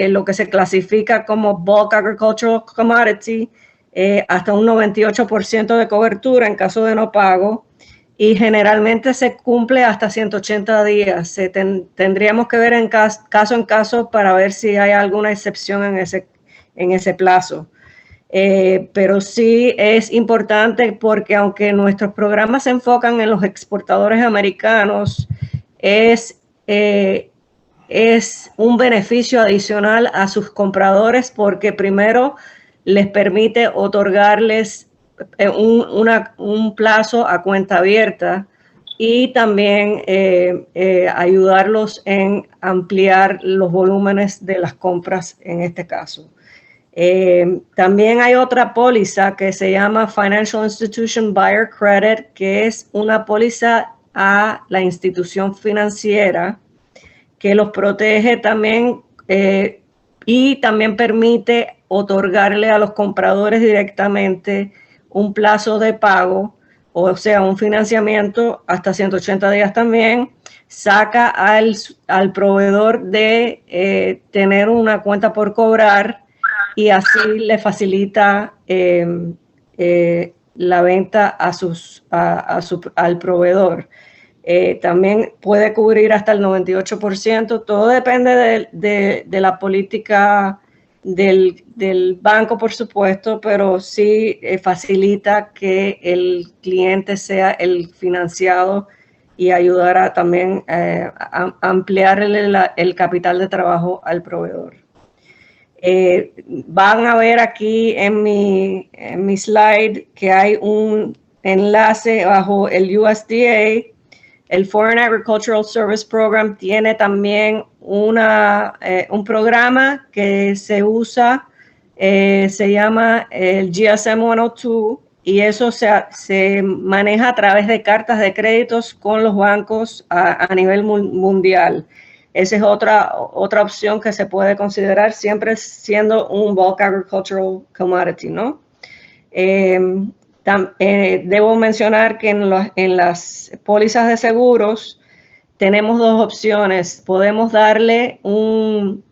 lo que se clasifica como bulk agricultural commodity, hasta un 98% de cobertura en caso de no pago. Y generalmente se cumple hasta 180 días. Tendríamos que ver en caso para ver si hay alguna excepción en ese plazo. Pero sí es importante porque aunque nuestros programas se enfocan en los exportadores americanos, es un beneficio adicional a sus compradores porque primero les permite otorgarles un plazo a cuenta abierta y también ayudarlos en ampliar los volúmenes de las compras en este caso. También hay otra póliza que se llama Financial Institution Buyer Credit, que es una póliza a la institución financiera que los protege también y también permite otorgarle a los compradores directamente un plazo de pago, o sea, un financiamiento hasta 180 días también, saca al proveedor de tener una cuenta por cobrar y así le facilita la venta al proveedor. También puede cubrir hasta el 98%, todo depende de la política del banco, por supuesto, pero sí facilita que el cliente sea el financiado y ayudará también a ampliar el capital de trabajo al proveedor. Van a ver aquí en mi slide que hay un enlace bajo el USDA. El Foreign Agricultural Service Program tiene también un programa que se usa, se llama el GSM 102, y eso se maneja a través de cartas de créditos con los bancos a nivel mundial. Esa es otra opción que se puede considerar, siempre siendo un bulk agricultural commodity, ¿no? Debo mencionar que en las pólizas de seguros tenemos dos opciones. Podemos darle una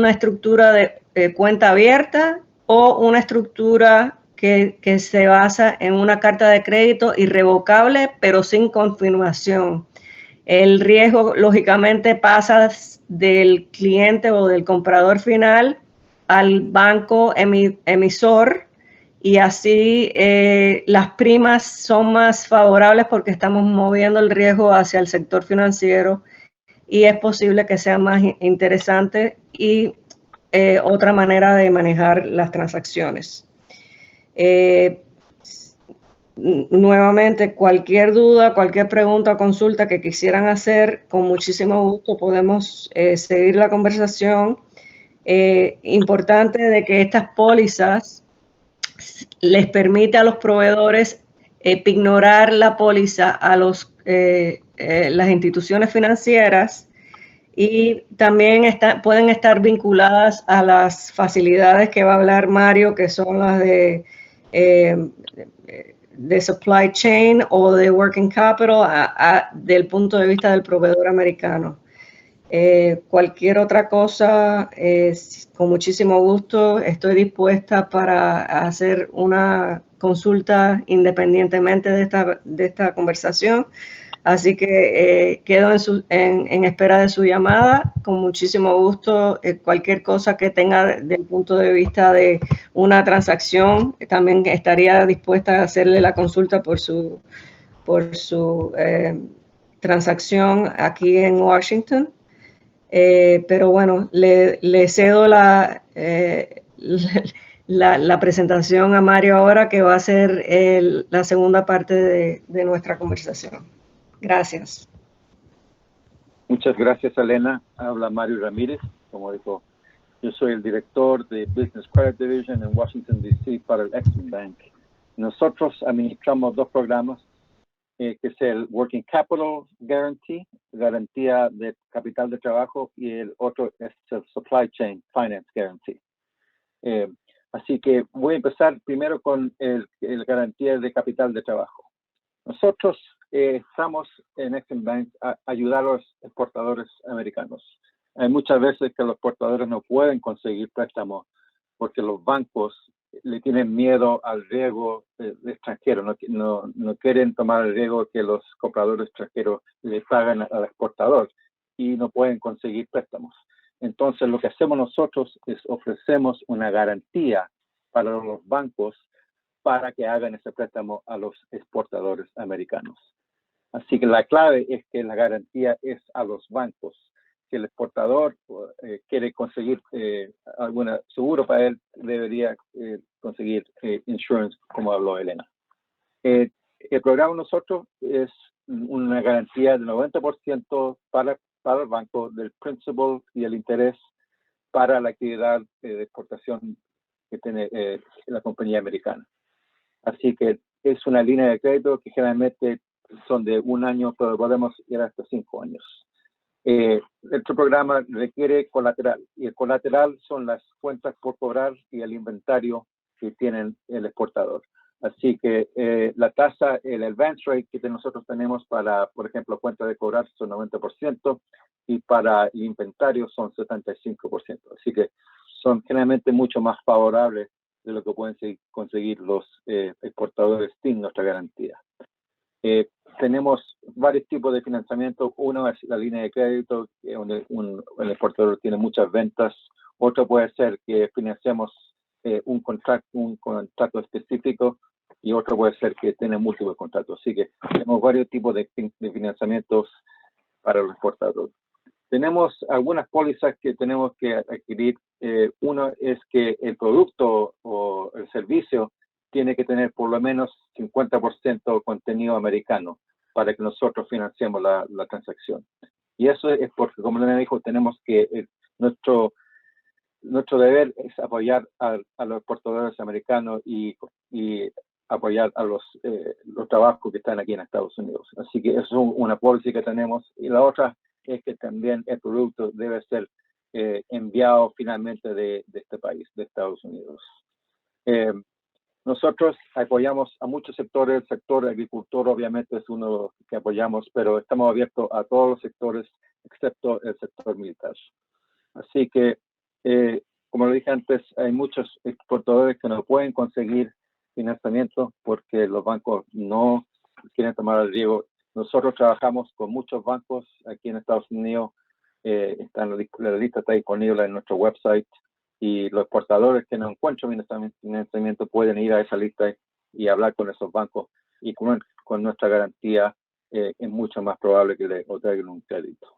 estructura de cuenta abierta o una estructura que se basa en una carta de crédito irrevocable, pero sin confirmación. El riesgo, lógicamente, pasa del cliente o del comprador final al banco emisor, y así las primas son más favorables porque estamos moviendo el riesgo hacia el sector financiero y es posible que sea más interesante y otra manera de manejar las transacciones. Nuevamente, cualquier duda, cualquier pregunta o consulta que quisieran hacer, con muchísimo gusto podemos seguir la conversación. Importante de que estas pólizas les permite a los proveedores ignorar la póliza a las instituciones financieras, y también pueden estar vinculadas a las facilidades que va a hablar Mario, que son las de supply chain o de working capital del punto de vista del proveedor americano. Cualquier otra cosa, con muchísimo gusto estoy dispuesta para hacer una consulta independientemente de esta conversación. Así que quedo en espera de su llamada. Con muchísimo gusto, cualquier cosa que tenga desde el punto de vista de una transacción, también estaría dispuesta a hacerle la consulta por su transacción aquí en Washington. Pero bueno, le cedo la presentación a Mario ahora, que va a ser la segunda parte de nuestra conversación. Gracias. Muchas gracias, Elena. Habla Mario Ramírez. Como dijo, yo soy el director de Business Credit Division en Washington, D.C. para el Exim Bank. Nosotros administramos dos programas, que es el Working Capital Guarantee, garantía de capital de trabajo, y el otro es el Supply Chain Finance Guarantee. Así que voy a empezar primero con el garantía de capital de trabajo. Nosotros estamos en Exim Bank a ayudar a los exportadores americanos. Hay muchas veces que los exportadores no pueden conseguir préstamos porque los bancos le tienen miedo al riesgo extranjero, no quieren tomar el riesgo que los compradores extranjeros le pagan al exportador y no pueden conseguir préstamos. Entonces, lo que hacemos nosotros es ofrecemos una garantía para los bancos para que hagan ese préstamo a los exportadores americanos. Así que la clave es que la garantía es a los bancos. Si el exportador quiere conseguir algún seguro para él, debería conseguir insurance, como habló Elena. El programa de nosotros es una garantía del 90% para el banco del principal y el interés para la actividad de exportación que tiene la compañía americana. Así que es una línea de crédito que generalmente son de 1 año, pero podemos ir hasta 5 años. Este programa requiere colateral, y el colateral son las cuentas por cobrar y el inventario que tienen el exportador. Así que la tasa, el advance rate que nosotros tenemos para, por ejemplo, cuenta de cobrar son 90% y para el inventario son 75%. Así que son generalmente mucho más favorables de lo que pueden conseguir los exportadores sin nuestra garantía. Tenemos varios tipos de financiamiento. Uno es la línea de crédito, donde el exportador tiene muchas ventas. Otro puede ser que financiamos un contrato específico, y otro puede ser que tiene múltiples contratos. Así que tenemos varios tipos de financiamientos para los exportadores. Tenemos algunas pólizas que tenemos que adquirir. Uno es que el producto o el servicio tiene que tener por lo menos 50% contenido americano para que nosotros financiemos la transacción. Y eso es porque, como le dijo, tenemos que, nuestro deber es apoyar a los exportadores americanos y apoyar a los trabajos que están aquí en Estados Unidos. Así que eso es una policy que tenemos. Y la otra es que también el producto debe ser enviado finalmente de este país, de Estados Unidos. Nosotros apoyamos a muchos sectores. El sector agricultor obviamente es uno que apoyamos, pero estamos abiertos a todos los sectores excepto el sector militar. Así que, como lo dije antes, hay muchos exportadores que no pueden conseguir financiamiento porque los bancos no quieren tomar el riesgo. Nosotros trabajamos con muchos bancos aquí en Estados Unidos. La lista está disponible en nuestro website, y los exportadores que no encuentran financiamiento pueden ir a esa lista y hablar con esos bancos, y con nuestra garantía es mucho más probable que le otorguen un crédito.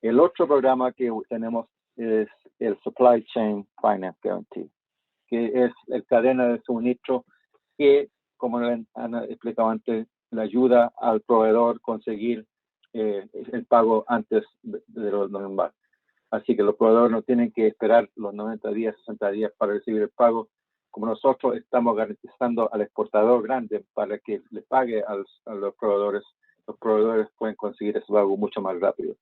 El otro programa que tenemos es el Supply Chain Finance Guarantee, que es la cadena de suministro que, como han explicado antes, le ayuda al proveedor a conseguir el pago antes de lo normal. Así que los proveedores no tienen que esperar los 90 días, 60 días para recibir el pago. Como nosotros estamos garantizando al exportador grande para que le pague a los proveedores pueden conseguir ese pago mucho más rápido.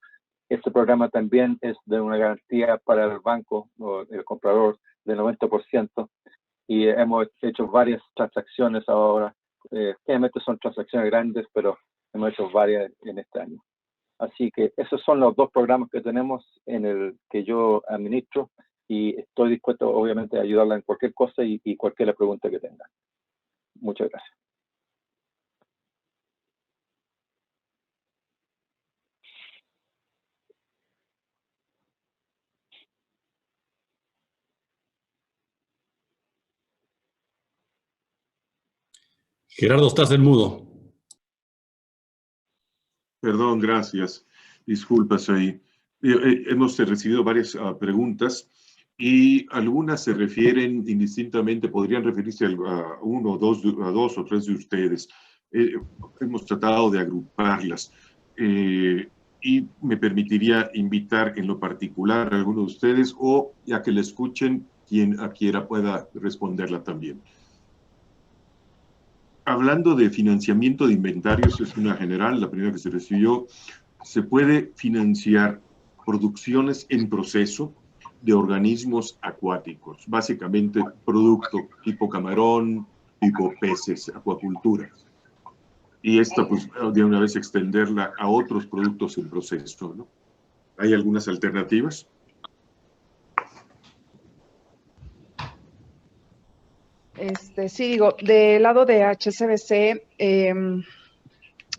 Este programa también es de una garantía para el banco o el comprador de 90%, y hemos hecho varias transacciones ahora. Generalmente son transacciones grandes, pero hemos hecho varias en este año. Así que esos son los dos programas que tenemos en el que yo administro, y estoy dispuesto obviamente a ayudarla en cualquier cosa y cualquier pregunta que tenga. Muchas gracias. Gerardo, estás en mudo. Perdón, gracias. Disculpas ahí. Hemos recibido varias preguntas, y algunas se refieren indistintamente, podrían referirse a dos o tres de ustedes. Hemos tratado de agruparlas, y me permitiría invitar en lo particular a alguno de ustedes, o ya que la escuchen, quien quiera pueda responderla también. Hablando de financiamiento de inventarios, es una general, la primera que se recibió. Se puede financiar producciones en proceso de organismos acuáticos, básicamente producto tipo camarón, tipo peces, acuacultura. Y esta, pues, de una vez extenderla a otros productos en proceso, ¿no? ¿Hay algunas alternativas? Sí, digo, del lado de HSBC,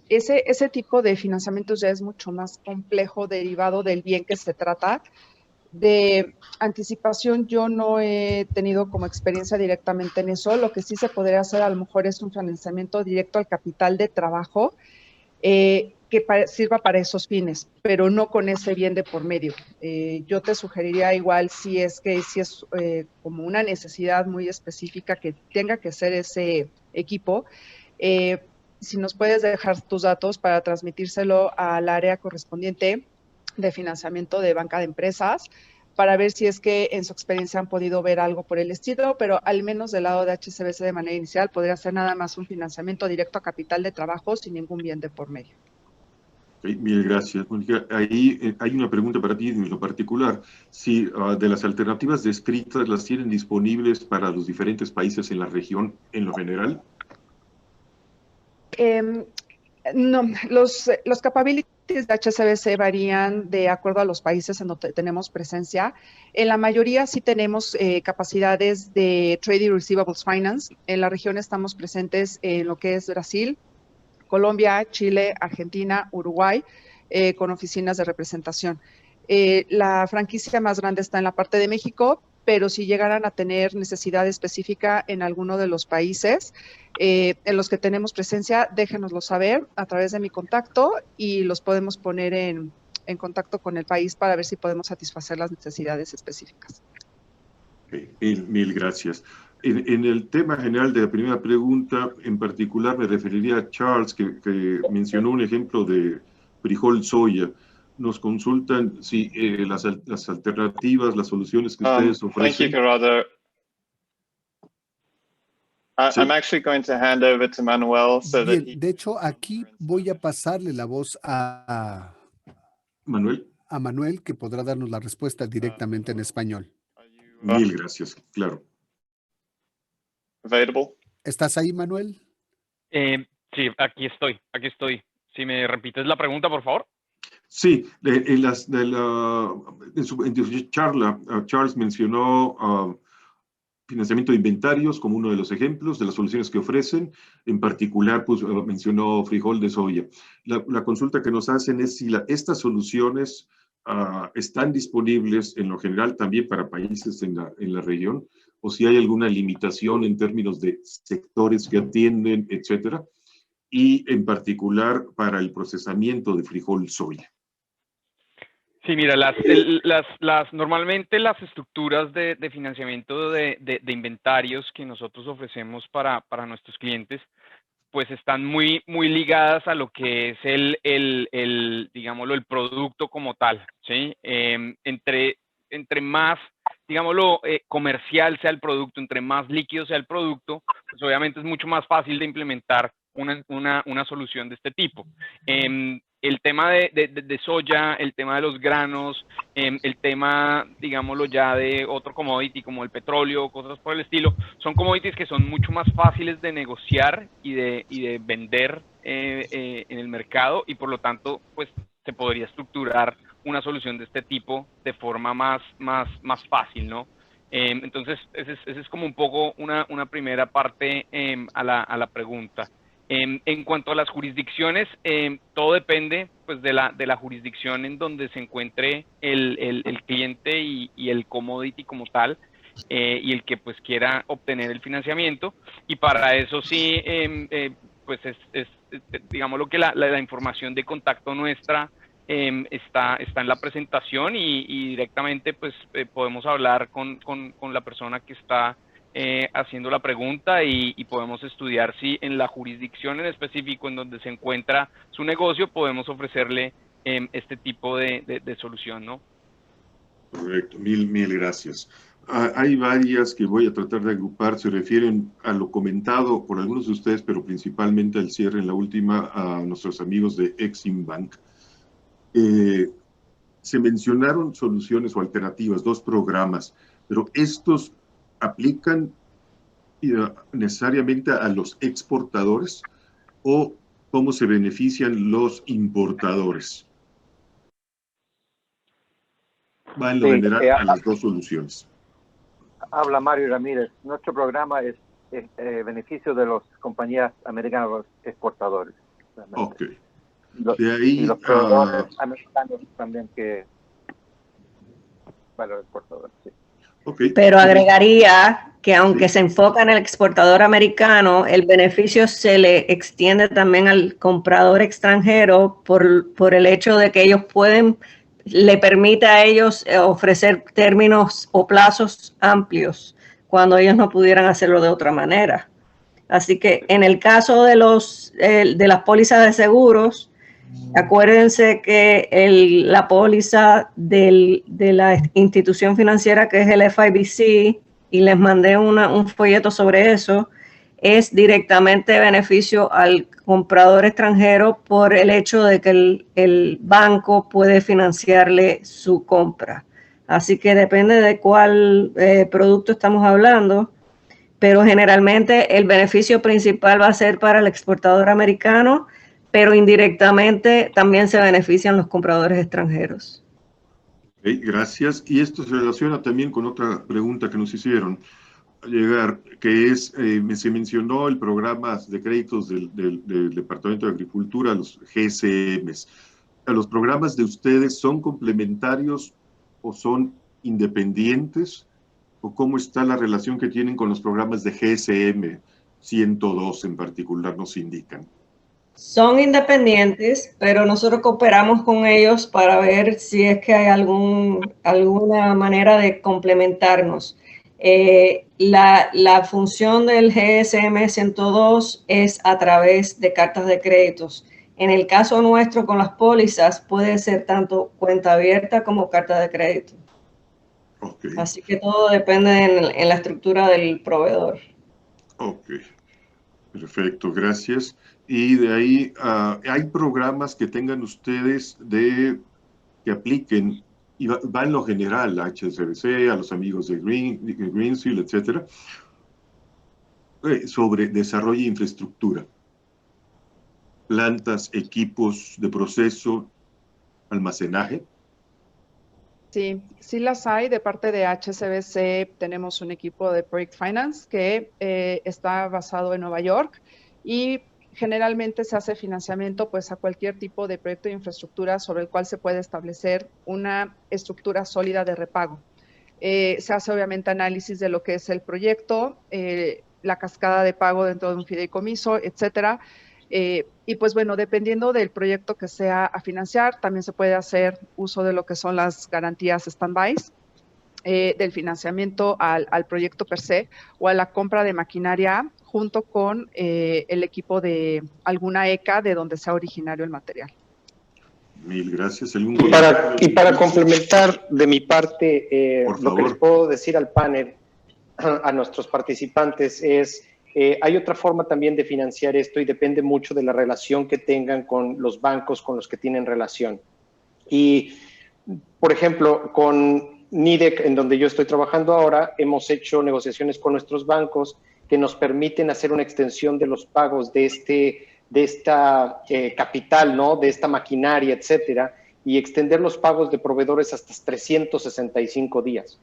ese tipo de financiamientos ya es mucho más complejo, derivado del bien que se trata. De anticipación yo no he tenido como experiencia directamente en eso. Lo que sí se podría hacer a lo mejor es un financiamiento directo al capital de trabajo, que sirva para esos fines, pero no con ese bien de por medio. Yo te sugeriría igual, si es como una necesidad muy específica que tenga que ser ese equipo, si nos puedes dejar tus datos para transmitírselo al área correspondiente de financiamiento de banca de empresas, para ver si es que en su experiencia han podido ver algo por el estilo, pero al menos del lado de HSBC de manera inicial podría ser nada más un financiamiento directo a capital de trabajo sin ningún bien de por medio. Okay, mil gracias, Mónica. Ahí hay una pregunta para ti en lo particular. Si de las alternativas descritas las tienen disponibles para los diferentes países en la región en lo general. No, los capabilities de HSBC varían de acuerdo a los países en donde tenemos presencia. En la mayoría sí tenemos capacidades de Trade Receivables Finance. En la región estamos presentes en lo que es Brasil, Colombia, Chile, Argentina, Uruguay, con oficinas de representación. La franquicia más grande está en la parte de México, pero si llegaran a tener necesidad específica en alguno de los países en los que tenemos presencia, déjenoslo saber a través de mi contacto y los podemos poner en contacto con el país para ver si podemos satisfacer las necesidades específicas. Okay, mil gracias. En el tema general de la primera pregunta, en particular me referiría a Charles, que mencionó un ejemplo de frijol soya. Nos consultan si las alternativas, las soluciones que ustedes ofrecen. Thank you, Gerardo. Sí. I'm actually going to hand over to Manuel so that Bien, de hecho, aquí voy a pasarle la voz a Manuel, que podrá darnos la respuesta directamente en español. Mil gracias, claro. Available? ¿Estás ahí, Manuel? Sí, aquí estoy. Si me repites la pregunta, por favor. Sí, en su charla, Charles mencionó financiamiento de inventarios como uno de los ejemplos de las soluciones que ofrecen. En particular, pues, mencionó frijol de soya. La consulta que nos hacen es si estas soluciones están disponibles en lo general también para países en la región, o si hay alguna limitación en términos de sectores que atienden, etcétera, y en particular para el procesamiento de frijol soya. Sí, mira, normalmente las estructuras de financiamiento de inventarios que nosotros ofrecemos para nuestros clientes, pues están muy ligadas a lo que es digámoslo, el producto como tal, ¿sí? Entre más, digámoslo, comercial sea el producto, entre más líquido sea el producto, pues obviamente es mucho más fácil de implementar una solución de este tipo. El tema de soya, el tema de los granos, el tema, digámoslo ya, de otro commodity como el petróleo, cosas por el estilo, son commodities que son mucho más fáciles de negociar y de vender en el mercado, y por lo tanto, pues se podría estructurar una solución de este tipo de forma más fácil, ¿no? Entonces, ese es como un poco una primera parte a la pregunta. En cuanto a las jurisdicciones, todo depende pues de la jurisdicción en donde se encuentre el cliente y el commodity como tal, y el que pues quiera obtener el financiamiento, y para eso sí, pues digamos lo que la información de contacto nuestra está en la presentación, y directamente pues podemos hablar con la persona que está haciendo la pregunta, y podemos estudiar si en la jurisdicción en específico en donde se encuentra su negocio podemos ofrecerle este tipo de solución, ¿no? Correcto, mil gracias. Hay varias que voy a tratar de agrupar, se refieren a lo comentado por algunos de ustedes, pero principalmente al cierre en la última, a nuestros amigos de Exim Bank. Se mencionaron soluciones o alternativas, 2 programas, pero estos aplican necesariamente a los exportadores, o cómo se benefician los importadores. Va en lo general a las 2 soluciones. Habla Mario Ramírez. Nuestro programa es beneficio de las compañías americanas, los exportadores. Ok. De ahí, y los proveedores americanos también para los exportadores, sí. Okay. Pero agregaría que aunque se enfoca en el exportador americano, el beneficio se le extiende también al comprador extranjero por el hecho de que ellos le permite a ellos ofrecer términos o plazos amplios cuando ellos no pudieran hacerlo de otra manera. Así que en el caso de las pólizas de seguros, acuérdense que la póliza de la institución financiera, que es el FIBC, y les mandé un folleto sobre eso, es directamente beneficio al comprador extranjero por el hecho de que el banco puede financiarle su compra. Así que depende de cuál producto estamos hablando, pero generalmente el beneficio principal va a ser para el exportador americano, pero indirectamente también se benefician los compradores extranjeros. Okay, gracias. Y esto se relaciona también con otra pregunta que nos hicieron llegar, que es, se mencionó el programa de créditos del Departamento de Agricultura, los GSMs. ¿Los programas de ustedes son complementarios o son independientes? ¿O cómo está la relación que tienen con los programas de GSM 102 en particular, nos indican? Son independientes, pero nosotros cooperamos con ellos para ver si es que hay alguna manera de complementarnos. La función del GSM 102 es a través de cartas de créditos. En el caso nuestro con las pólizas puede ser tanto cuenta abierta como carta de crédito. Okay. Así que todo depende en la estructura del proveedor. Ok, perfecto, gracias. Y de ahí, ¿hay programas que tengan ustedes que apliquen, y va en lo general, a HSBC, a los amigos de Greensill, etcétera, sobre desarrollo de infraestructura? Plantas, equipos de proceso, almacenaje. Sí, sí las hay. De parte de HSBC tenemos un equipo de Project Finance que está basado en Nueva York y generalmente se hace financiamiento pues a cualquier tipo de proyecto de infraestructura sobre el cual se puede establecer una estructura sólida de repago. Se hace obviamente análisis de lo que es el proyecto, la cascada de pago dentro de un fideicomiso, etcétera. Y pues bueno, dependiendo del proyecto que sea a financiar, también se puede hacer uso de lo que son las garantías stand-by, del financiamiento al proyecto per se o a la compra de maquinaria junto con el equipo de alguna ECA de donde sea originario el material. Mil gracias. Y para complementar de mi parte, lo que les puedo decir al panel, a nuestros participantes es... hay otra forma también de financiar esto y depende mucho de la relación que tengan con los bancos con los que tienen relación. Y, por ejemplo, con NIDEC, en donde yo estoy trabajando ahora, hemos hecho negociaciones con nuestros bancos que nos permiten hacer una extensión de los pagos de esta capital, ¿no? De esta maquinaria, etcétera, y extender los pagos de proveedores hasta 365 días.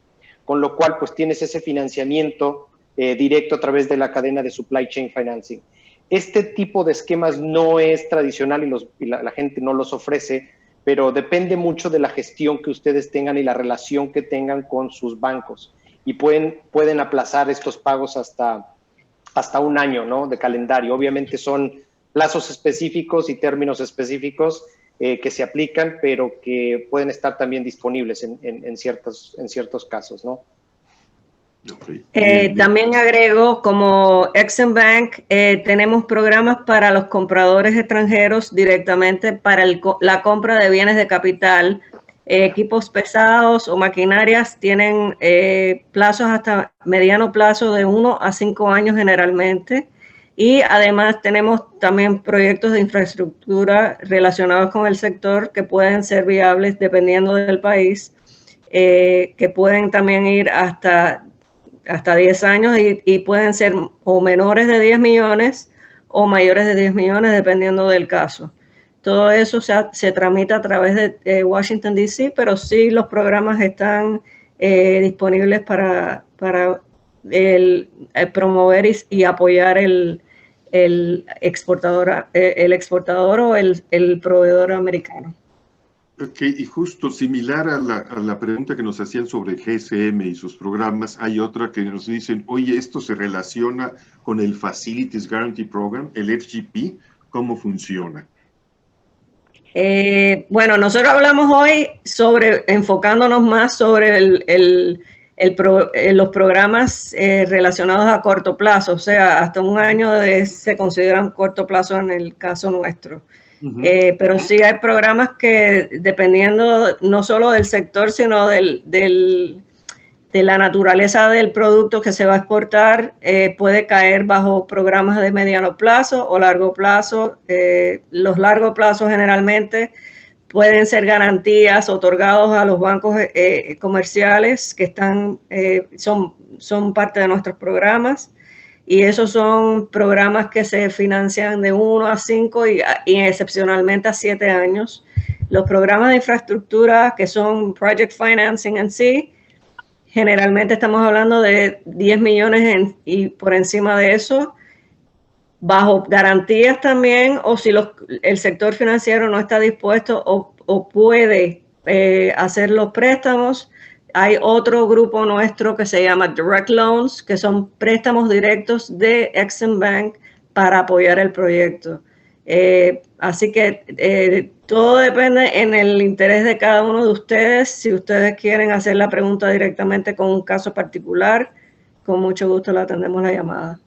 Con lo cual, pues tienes ese financiamiento directo a través de la cadena de supply chain financing. Este tipo de esquemas no es tradicional y la gente no los ofrece, pero depende mucho de la gestión que ustedes tengan y la relación que tengan con sus bancos. Y pueden aplazar estos pagos hasta un año, ¿no? De calendario. Obviamente son plazos específicos y términos específicos que se aplican, pero que pueden estar también disponibles en ciertos casos, ¿no? Okay. También agrego, como Exim Bank, tenemos programas para los compradores extranjeros directamente para la compra de bienes de capital. Equipos pesados o maquinarias tienen plazos hasta mediano plazo de 1 a 5 años generalmente. Y además tenemos también proyectos de infraestructura relacionados con el sector que pueden ser viables dependiendo del país, que pueden también ir hasta 10 años y pueden ser o menores de 10 millones o mayores de 10 millones dependiendo del caso. Todo eso se tramita a través de Washington, D.C., pero sí los programas están disponibles para promover y apoyar el exportador o el proveedor americano. Ok, y justo similar a la pregunta que nos hacían sobre GSM y sus programas, hay otra que nos dicen, oye, esto se relaciona con el Facilities Guarantee Program, el FGP, ¿cómo funciona? Bueno, nosotros hablamos hoy enfocándonos más sobre los programas relacionados a corto plazo, o sea, hasta un año se consideran corto plazo en el caso nuestro. Pero sí hay programas que, dependiendo no solo del sector, sino del la naturaleza del producto que se va a exportar, puede caer bajo programas de mediano plazo o largo plazo. Los largos plazos generalmente pueden ser garantías otorgados a los bancos comerciales que son parte de nuestros programas, y esos son programas que se financian de 1 a 5 y excepcionalmente a 7 años. Los programas de infraestructura, que son project financing en sí, generalmente estamos hablando de 10 millones y por encima de eso, bajo garantías también, o si el sector financiero no está dispuesto o puede hacer los préstamos. Hay otro grupo nuestro que se llama Direct Loans, que son préstamos directos de Exim Bank para apoyar el proyecto. Así que todo depende en el interés de cada uno de ustedes. Si ustedes quieren hacer la pregunta directamente con un caso particular, con mucho gusto le atendemos la llamada.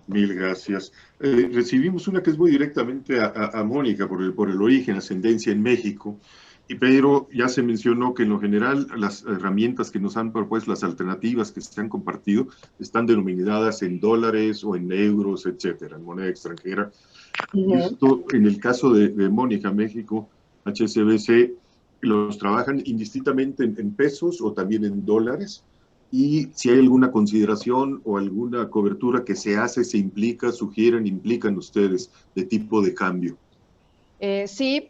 Mil gracias. Recibimos una que es muy directamente a Mónica por el origen, ascendencia en México, pero ya se mencionó que en lo general las herramientas que nos han propuesto, las alternativas que se han compartido, están denominadas en dólares o en euros, etcétera, en moneda extranjera. Y esto, en el caso de Mónica, México, HSBC, los trabajan indistintamente en pesos o también en dólares. Y si hay alguna consideración o alguna cobertura que se hace, se implica, sugieren, implican ustedes de tipo de cambio. Sí,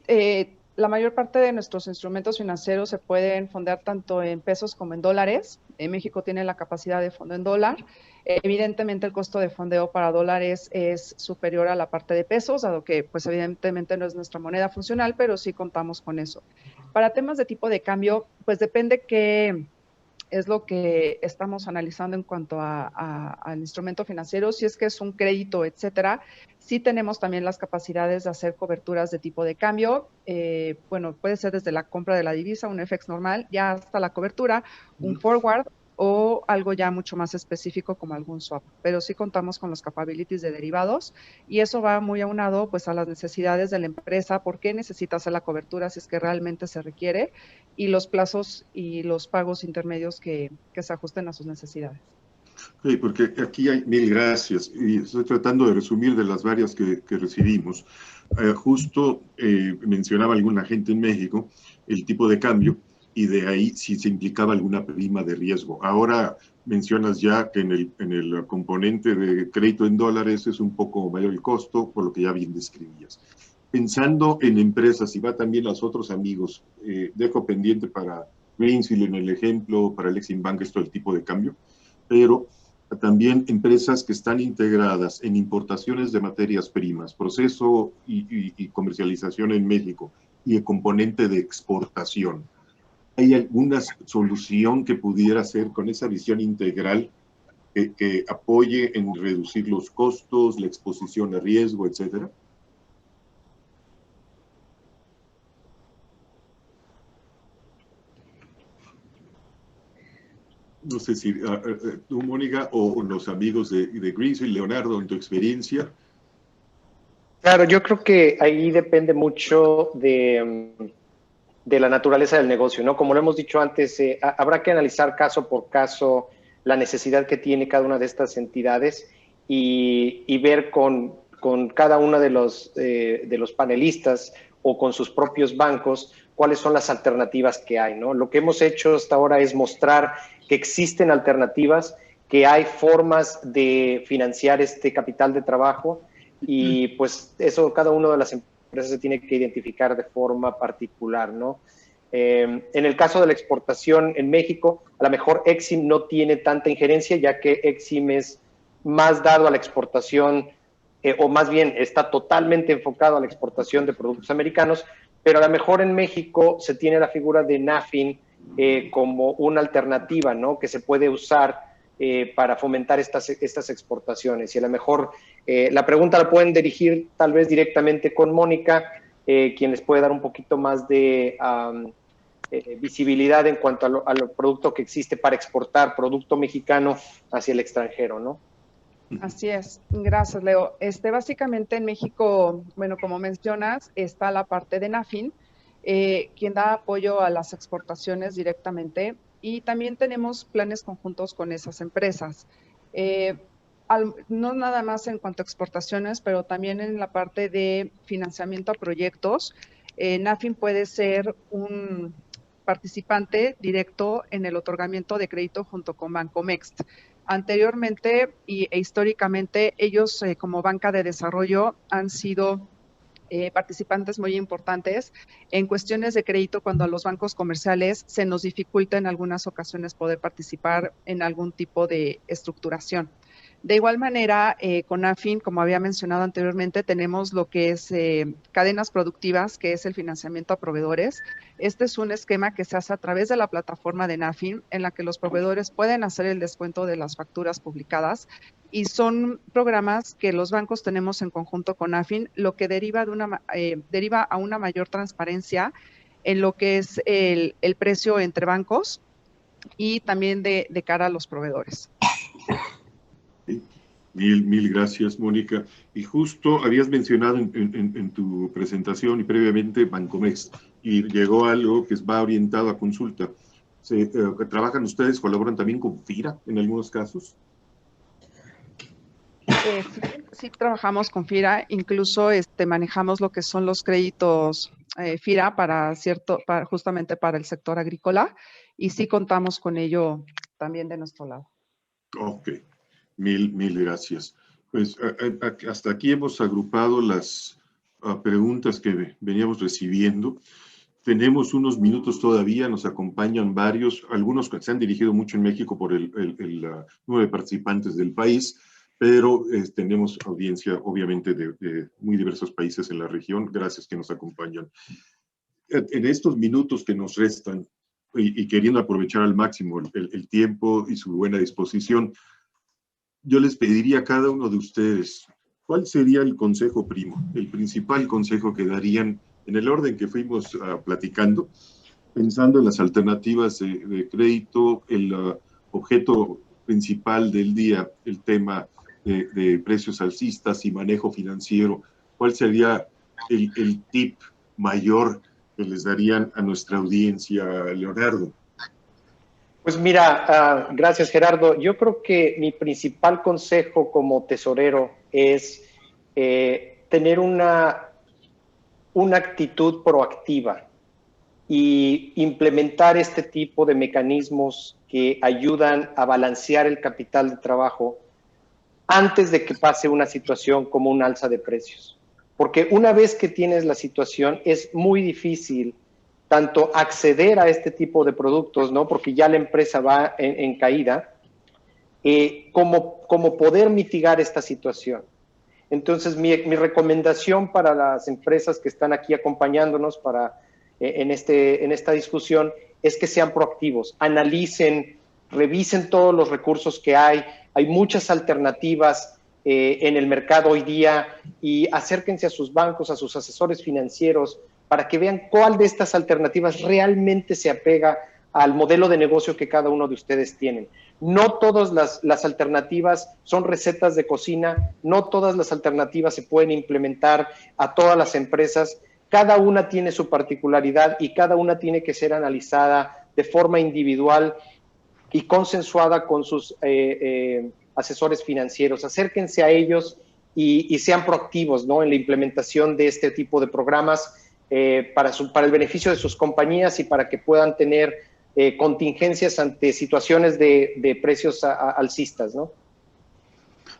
la mayor parte de nuestros instrumentos financieros se pueden fondear tanto en pesos como en dólares. México tiene la capacidad de fondo en dólar. Evidentemente el costo de fondeo para dólares es superior a la parte de pesos, dado que pues evidentemente no es nuestra moneda funcional, pero sí contamos con eso. Para temas de tipo de cambio, pues depende qué es lo que estamos analizando en cuanto al instrumento financiero. Si es que es un crédito, etcétera, sí tenemos también las capacidades de hacer coberturas de tipo de cambio. Bueno, puede ser desde la compra de la divisa, un FX normal, ya hasta la cobertura, un forward o algo ya mucho más específico como algún swap. Pero sí contamos con los capabilities de derivados y eso va muy aunado pues a las necesidades de la empresa, por qué necesita hacer la cobertura si es que realmente se requiere, y los plazos y los pagos intermedios que se ajusten a sus necesidades. Sí, porque aquí hay mil gracias y estoy tratando de resumir de las varias que recibimos. Justo mencionaba alguna gente en México el tipo de cambio y de ahí si se implicaba alguna prima de riesgo. Ahora mencionas ya que en el componente de crédito en dólares es un poco mayor el costo, por lo que ya bien describías. Pensando en empresas, y va también a los otros amigos, dejo pendiente para Greensill en el ejemplo, para el Exim Bank, esto del tipo de cambio, pero también empresas que están integradas en importaciones de materias primas, proceso y comercialización en México y el componente de exportación. ¿Hay alguna solución que pudiera ser con esa visión integral que apoye en reducir los costos, la exposición a riesgo, etcétera? No sé si tú, Mónica, o los amigos de Greensill, Leonardo, en tu experiencia. Claro, yo creo que ahí depende mucho de la naturaleza del negocio, ¿no? Como lo hemos dicho antes, habrá que analizar caso por caso la necesidad que tiene cada una de estas entidades y ver con cada uno de los panelistas o con sus propios bancos cuáles son las alternativas que hay, ¿no? Lo que hemos hecho hasta ahora es mostrar que existen alternativas, que hay formas de financiar este capital de trabajo y pues eso cada una de las empresas se tiene que identificar de forma particular, ¿no? En el caso de la exportación en México, a lo mejor Exim no tiene tanta injerencia, ya que Exim es más dado a la exportación, o más bien está totalmente enfocado a la exportación de productos americanos, pero a lo mejor en México se tiene la figura de NAFIN como una alternativa, ¿no? Que se puede usar para fomentar estas exportaciones. Y a lo mejor la pregunta la pueden dirigir tal vez directamente con Mónica, quien les puede dar un poquito más de visibilidad en cuanto a lo producto que existe para exportar producto mexicano hacia el extranjero, ¿no? Así es, gracias, Leo. Básicamente en México, bueno, como mencionas, está la parte de NAFIN, quien da apoyo a las exportaciones directamente. y también tenemos planes conjuntos con esas empresas. No nada más en cuanto a exportaciones, pero también en la parte de financiamiento a proyectos. Nafin puede ser un participante directo en el otorgamiento de crédito junto con Bancomext. Anteriormente e históricamente, ellos como banca de desarrollo han sido participantes muy importantes en cuestiones de crédito cuando a los bancos comerciales se nos dificulta en algunas ocasiones poder participar en algún tipo de estructuración. De igual manera, con Nafin, como había mencionado anteriormente, tenemos lo que es cadenas productivas, que es el financiamiento a proveedores. Este es un esquema que se hace a través de la plataforma de Nafin, en la que los proveedores pueden hacer el descuento de las facturas publicadas, y son programas que los bancos tenemos en conjunto con Nafin, lo que deriva a una mayor transparencia en lo que es el precio entre bancos y también de cara a los proveedores. Mil gracias, Mónica. Y justo habías mencionado en tu presentación y previamente Bancomext, y llegó algo que va orientado a consulta. ¿Trabajan ustedes, colaboran también con FIRA en algunos casos? Sí, trabajamos con FIRA, incluso manejamos lo que son los créditos FIRA justamente para el sector agrícola, y sí contamos con ello también de nuestro lado. Ok. Mil gracias. Pues hasta aquí hemos agrupado las preguntas que veníamos recibiendo. Tenemos unos minutos todavía, nos acompañan varios, algunos que se han dirigido mucho en México por el número de participantes del país, pero tenemos audiencia obviamente de muy diversos países en la región. Gracias que nos acompañan. En estos minutos que nos restan, y queriendo aprovechar al máximo el tiempo y su buena disposición, yo les pediría a cada uno de ustedes, ¿cuál sería el consejo primo, el principal consejo que darían en el orden que fuimos platicando, pensando en las alternativas de crédito, el objeto principal del día, el tema de precios alcistas y manejo financiero? ¿Cuál sería el tip mayor que les darían a nuestra audiencia, Leonardo? Pues mira, gracias Gerardo. Yo creo que mi principal consejo como tesorero es tener una actitud proactiva y implementar este tipo de mecanismos que ayudan a balancear el capital de trabajo antes de que pase una situación como un alza de precios. Porque una vez que tienes la situación es muy difícil tanto acceder a este tipo de productos, ¿no? Porque ya la empresa va en caída, como poder mitigar esta situación. Entonces, mi recomendación para las empresas que están aquí acompañándonos en esta discusión es que sean proactivos, analicen, revisen todos los recursos que hay muchas alternativas en el mercado hoy día, y acérquense a sus bancos, a sus asesores financieros, para que vean cuál de estas alternativas realmente se apega al modelo de negocio que cada uno de ustedes tienen. No todas las alternativas son recetas de cocina, no todas las alternativas se pueden implementar a todas las empresas. Cada una tiene su particularidad y cada una tiene que ser analizada de forma individual y consensuada con sus asesores financieros. Acérquense a ellos y sean proactivos, ¿no?, en la implementación de este tipo de programas para el beneficio de sus compañías y para que puedan tener contingencias ante situaciones de precios alcistas, ¿no?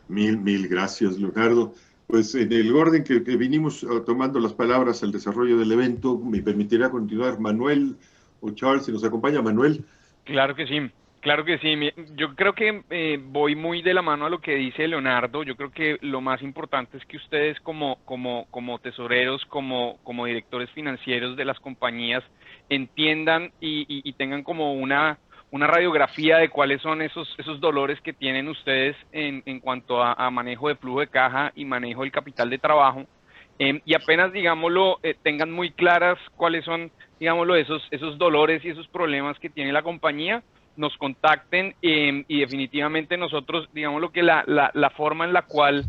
Mil gracias, Leonardo. Pues en el orden que vinimos tomando las palabras al desarrollo del evento, me permitirá continuar Manuel o Charles, si nos acompaña Manuel. Claro que sí. Claro que sí, yo creo que voy muy de la mano a lo que dice Leonardo. Yo creo que lo más importante es que ustedes como tesoreros, como directores financieros de las compañías, entiendan y tengan como una radiografía de cuáles son esos dolores que tienen ustedes en cuanto a manejo de flujo de caja y manejo del capital de trabajo. Y apenas, digámoslo, tengan muy claras cuáles son, digámoslo, esos dolores y esos problemas que tiene la compañía, nos contacten y definitivamente nosotros, digamos, lo que la forma en la cual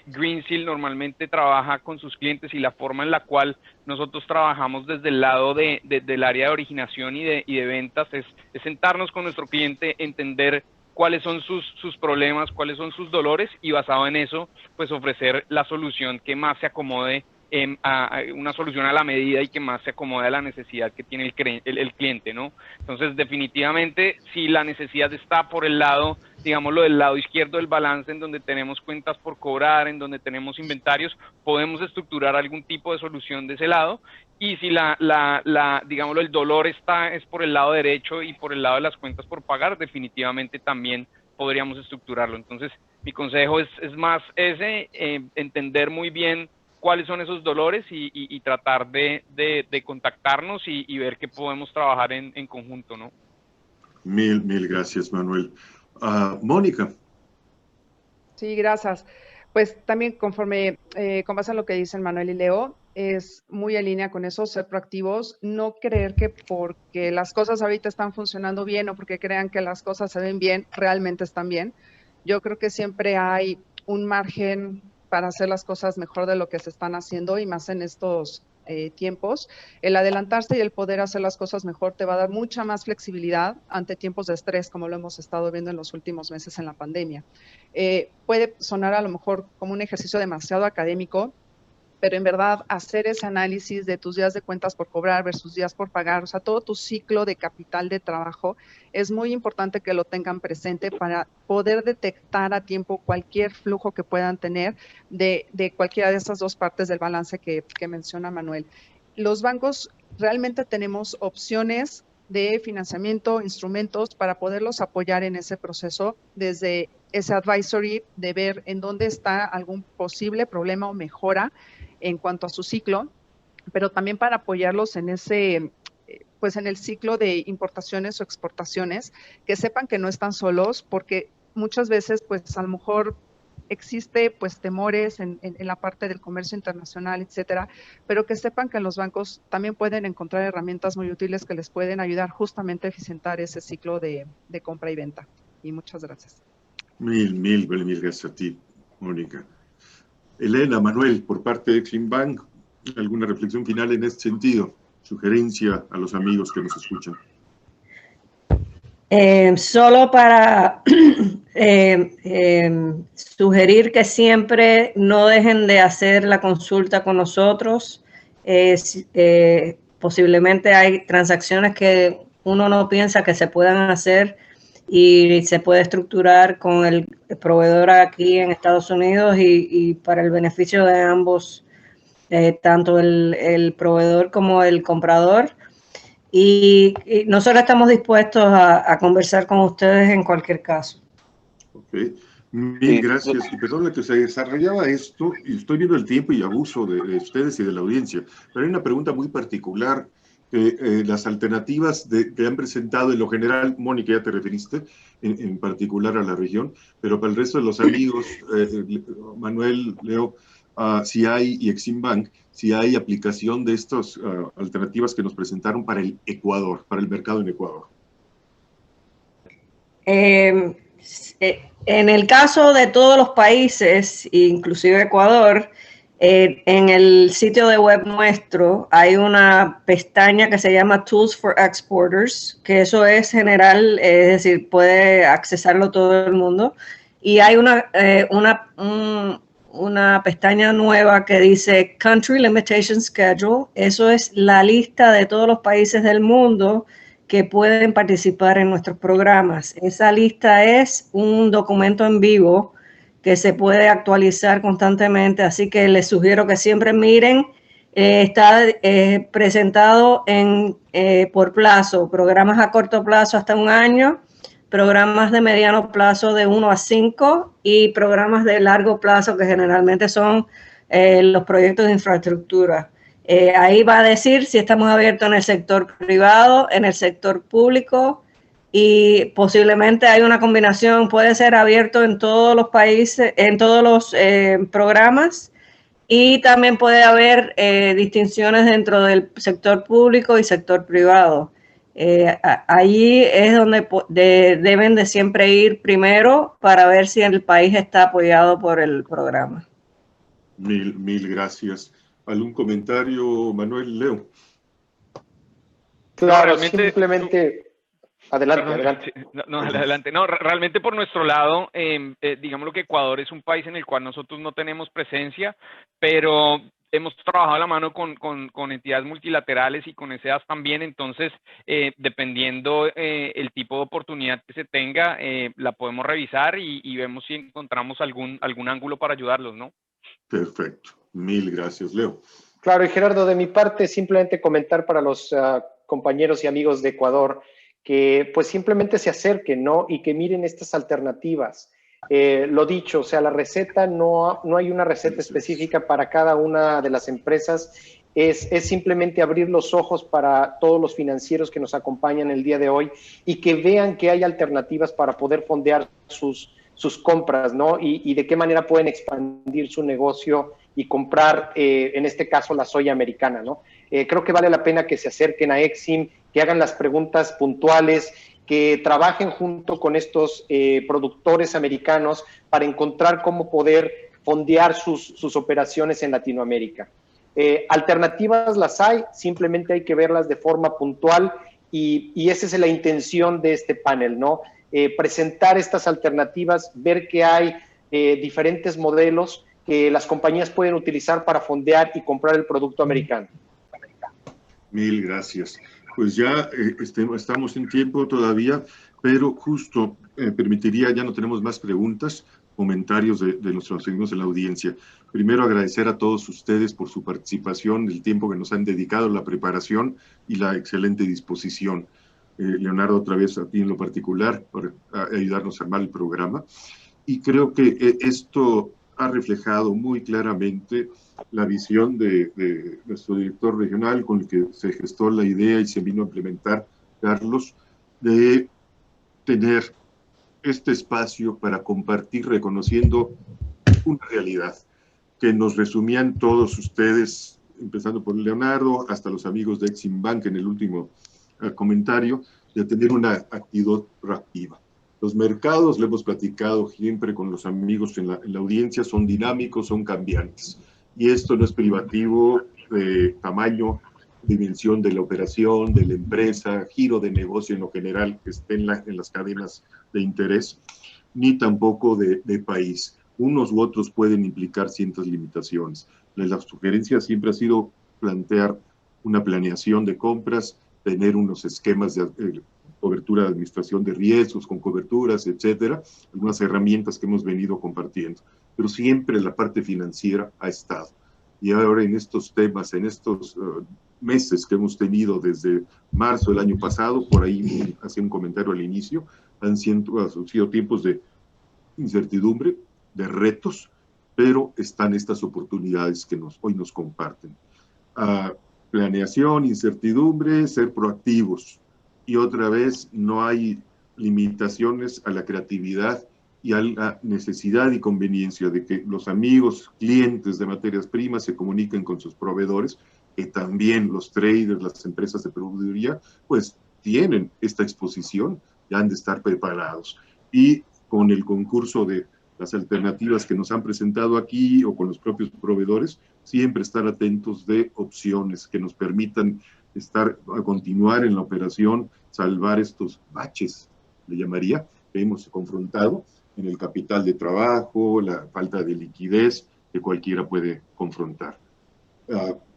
Greensill normalmente trabaja con sus clientes, y la forma en la cual nosotros trabajamos desde el lado del área de originación y de ventas es sentarnos con nuestro cliente, entender cuáles son sus problemas, cuáles son sus dolores, y basado en eso, pues ofrecer la solución que más se acomode, una solución a la medida y que más se acomode a la necesidad que tiene el cliente, ¿no? Entonces, definitivamente, si la necesidad está por el lado, digámoslo, del lado izquierdo del balance, en donde tenemos cuentas por cobrar, en donde tenemos inventarios, podemos estructurar algún tipo de solución de ese lado. Y si digámoslo, el dolor es por el lado derecho y por el lado de las cuentas por pagar, definitivamente también podríamos estructurarlo. Entonces, mi consejo es más ese, entender muy bien cuáles son esos dolores y tratar de contactarnos y ver qué podemos trabajar en conjunto, ¿no? Mil gracias, Manuel. Mónica. Sí, gracias. Pues también conforme, con base en lo que dicen Manuel y Leo, es muy en línea con eso, ser proactivos, no creer que porque las cosas ahorita están funcionando bien o porque crean que las cosas se ven bien, realmente están bien. Yo creo que siempre hay un margen para hacer las cosas mejor de lo que se están haciendo, y más en estos tiempos. El adelantarse y el poder hacer las cosas mejor te va a dar mucha más flexibilidad ante tiempos de estrés, como lo hemos estado viendo en los últimos meses en la pandemia. Puede sonar a lo mejor como un ejercicio demasiado académico, pero en verdad hacer ese análisis de tus días de cuentas por cobrar versus días por pagar, o sea, todo tu ciclo de capital de trabajo, es muy importante que lo tengan presente para poder detectar a tiempo cualquier flujo que puedan tener de cualquiera de estas dos partes del balance que menciona Manuel. Los bancos realmente tenemos opciones de financiamiento, instrumentos para poderlos apoyar en ese proceso, desde ese advisory de ver en dónde está algún posible problema o mejora en cuanto a su ciclo, pero también para apoyarlos en ese, pues en el ciclo de importaciones o exportaciones, que sepan que no están solos, porque muchas veces, pues a lo mejor existe pues temores en la parte del comercio internacional, etcétera, pero que sepan que los bancos también pueden encontrar herramientas muy útiles que les pueden ayudar justamente a eficientar ese ciclo de compra y venta. Y muchas gracias. Mil gracias a ti, Mónica. Elena, Manuel, por parte de Exim Bank, ¿alguna reflexión final en este sentido? Sugerencia a los amigos que nos escuchan. Solo para sugerir que siempre no dejen de hacer la consulta con nosotros. Posiblemente hay transacciones que uno no piensa que se puedan hacer y se puede estructurar con el proveedor aquí en Estados Unidos y para el beneficio de ambos, tanto el proveedor como el comprador. Y nosotros estamos dispuestos a conversar con ustedes en cualquier caso. Ok, mil gracias. Y perdón que se desarrollaba esto, y estoy viendo el tiempo y abuso de ustedes y de la audiencia, pero hay una pregunta muy particular. Las alternativas que han presentado en lo general, Mónica, ya te referiste, en particular a la región, pero para el resto de los amigos, Manuel, Leo, si hay, y Exim Bank, si hay aplicación de estas alternativas que nos presentaron para el Ecuador, para el mercado en Ecuador. En el caso de todos los países, inclusive Ecuador, en el sitio de web nuestro hay una pestaña que se llama Tools for Exporters, que eso es general, es decir, puede accesarlo todo el mundo. Y hay una pestaña nueva que dice Country Limitation Schedule. Eso es la lista de todos los países del mundo que pueden participar en nuestros programas. Esa lista es un documento en vivo que se puede actualizar constantemente, así que les sugiero que siempre miren. Está presentado por plazo, programas a corto plazo hasta 1 año, programas de mediano plazo de 1 a 5 y programas de largo plazo que generalmente son los proyectos de infraestructura. Ahí va a decir si estamos abiertos en el sector privado, en el sector público, y posiblemente hay una combinación, puede ser abierto en todos los países, en todos los programas, y también puede haber distinciones dentro del sector público y sector privado. Allí es donde deben de siempre ir primero para ver si el país está apoyado por el programa. Mil gracias. ¿Algún comentario, Manuel, Leo? Claro, No, simplemente... Adelante, Perdón, adelante. adelante. No, realmente por nuestro lado, digamos que Ecuador es un país en el cual nosotros no tenemos presencia, pero hemos trabajado a la mano con entidades multilaterales y con ESEAS también, entonces, dependiendo el tipo de oportunidad que se tenga, la podemos revisar y vemos si encontramos algún ángulo para ayudarlos, ¿no? Perfecto. Mil gracias, Leo. Claro, y Gerardo, de mi parte, simplemente comentar para los compañeros y amigos de Ecuador que pues simplemente se acerquen, ¿no? Y que miren estas alternativas. Lo dicho, o sea, la receta, no hay una receta específica para cada una de las empresas, es simplemente abrir los ojos para todos los financieros que nos acompañan el día de hoy y que vean que hay alternativas para poder fondear sus compras, ¿no? Y de qué manera pueden expandir su negocio y comprar, en este caso, la soya americana, ¿no? Creo que vale la pena que se acerquen a Exim, que hagan las preguntas puntuales, que trabajen junto con estos productores americanos para encontrar cómo poder fondear sus operaciones en Latinoamérica. Alternativas las hay, simplemente hay que verlas de forma puntual y esa es la intención de este panel, ¿no? Presentar estas alternativas, ver que hay diferentes modelos que las compañías pueden utilizar para fondear y comprar el producto americano. Mil gracias. Pues ya estamos en tiempo todavía, pero justo permitiría, ya no tenemos más preguntas, comentarios de nuestros amigos en la audiencia. Primero, agradecer a todos ustedes por su participación, el tiempo que nos han dedicado, la preparación y la excelente disposición. Leonardo, otra vez a ti en lo particular, por ayudarnos a armar el programa. Y creo que esto ha reflejado muy claramente la visión de nuestro director regional con el que se gestó la idea y se vino a implementar, Carlos, de tener este espacio para compartir reconociendo una realidad que nos resumían todos ustedes, empezando por Leonardo, hasta los amigos de Exim Bank en el último comentario, de tener una actitud proactiva. Los mercados, le hemos platicado siempre con los amigos en la audiencia, son dinámicos, son cambiantes. Y esto no es privativo de tamaño, dimensión de la operación, de la empresa, giro de negocio en lo general que esté en las cadenas de interés, ni tampoco de país. Unos u otros pueden implicar ciertas limitaciones. La sugerencia siempre ha sido plantear una planeación de compras, tener unos esquemas de cobertura de administración de riesgos, con coberturas, etcétera, algunas herramientas que hemos venido compartiendo. Pero siempre la parte financiera ha estado. Y ahora en estos temas, en estos meses que hemos tenido desde marzo del año pasado, por ahí hacía un comentario al inicio, han sido tiempos de incertidumbre, de retos, pero están estas oportunidades que hoy nos comparten. Planeación, incertidumbre, ser proactivos. Y otra vez, no hay limitaciones a la creatividad y a la necesidad y conveniencia de que los amigos, clientes de materias primas se comuniquen con sus proveedores, que también los traders, las empresas de proveeduría, pues tienen esta exposición y han de estar preparados. Y con el concurso de las alternativas que nos han presentado aquí o con los propios proveedores, siempre estar atentos de opciones que nos permitan continuar en la operación, salvar estos baches, le llamaría, que hemos confrontado en el capital de trabajo, la falta de liquidez que cualquiera puede confrontar.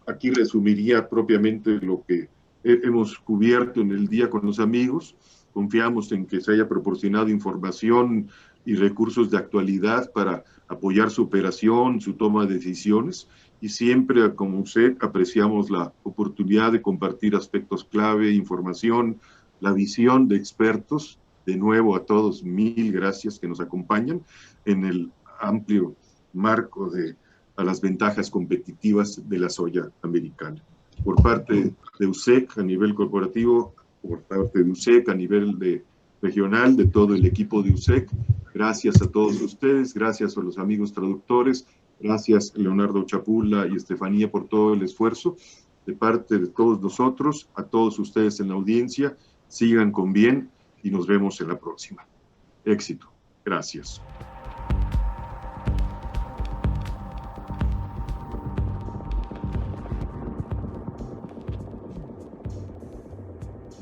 Aquí resumiría propiamente lo que hemos cubierto en el día con los amigos. Confiamos en que se haya proporcionado información y recursos de actualidad para apoyar su operación, su toma de decisiones, y siempre, como usted, apreciamos la oportunidad de compartir aspectos clave, información, la visión de expertos. De nuevo, a todos, mil gracias que nos acompañan en el amplio marco de las ventajas competitivas de la soya americana. Por parte de USEC a nivel corporativo, por parte de USEC a nivel regional, de todo el equipo de USEC, gracias a todos ustedes, gracias a los amigos traductores, gracias Leonardo Chapula y Estefanía por todo el esfuerzo. De parte de todos nosotros, a todos ustedes en la audiencia, sigan con bien y nos vemos en la próxima. Éxito. Gracias.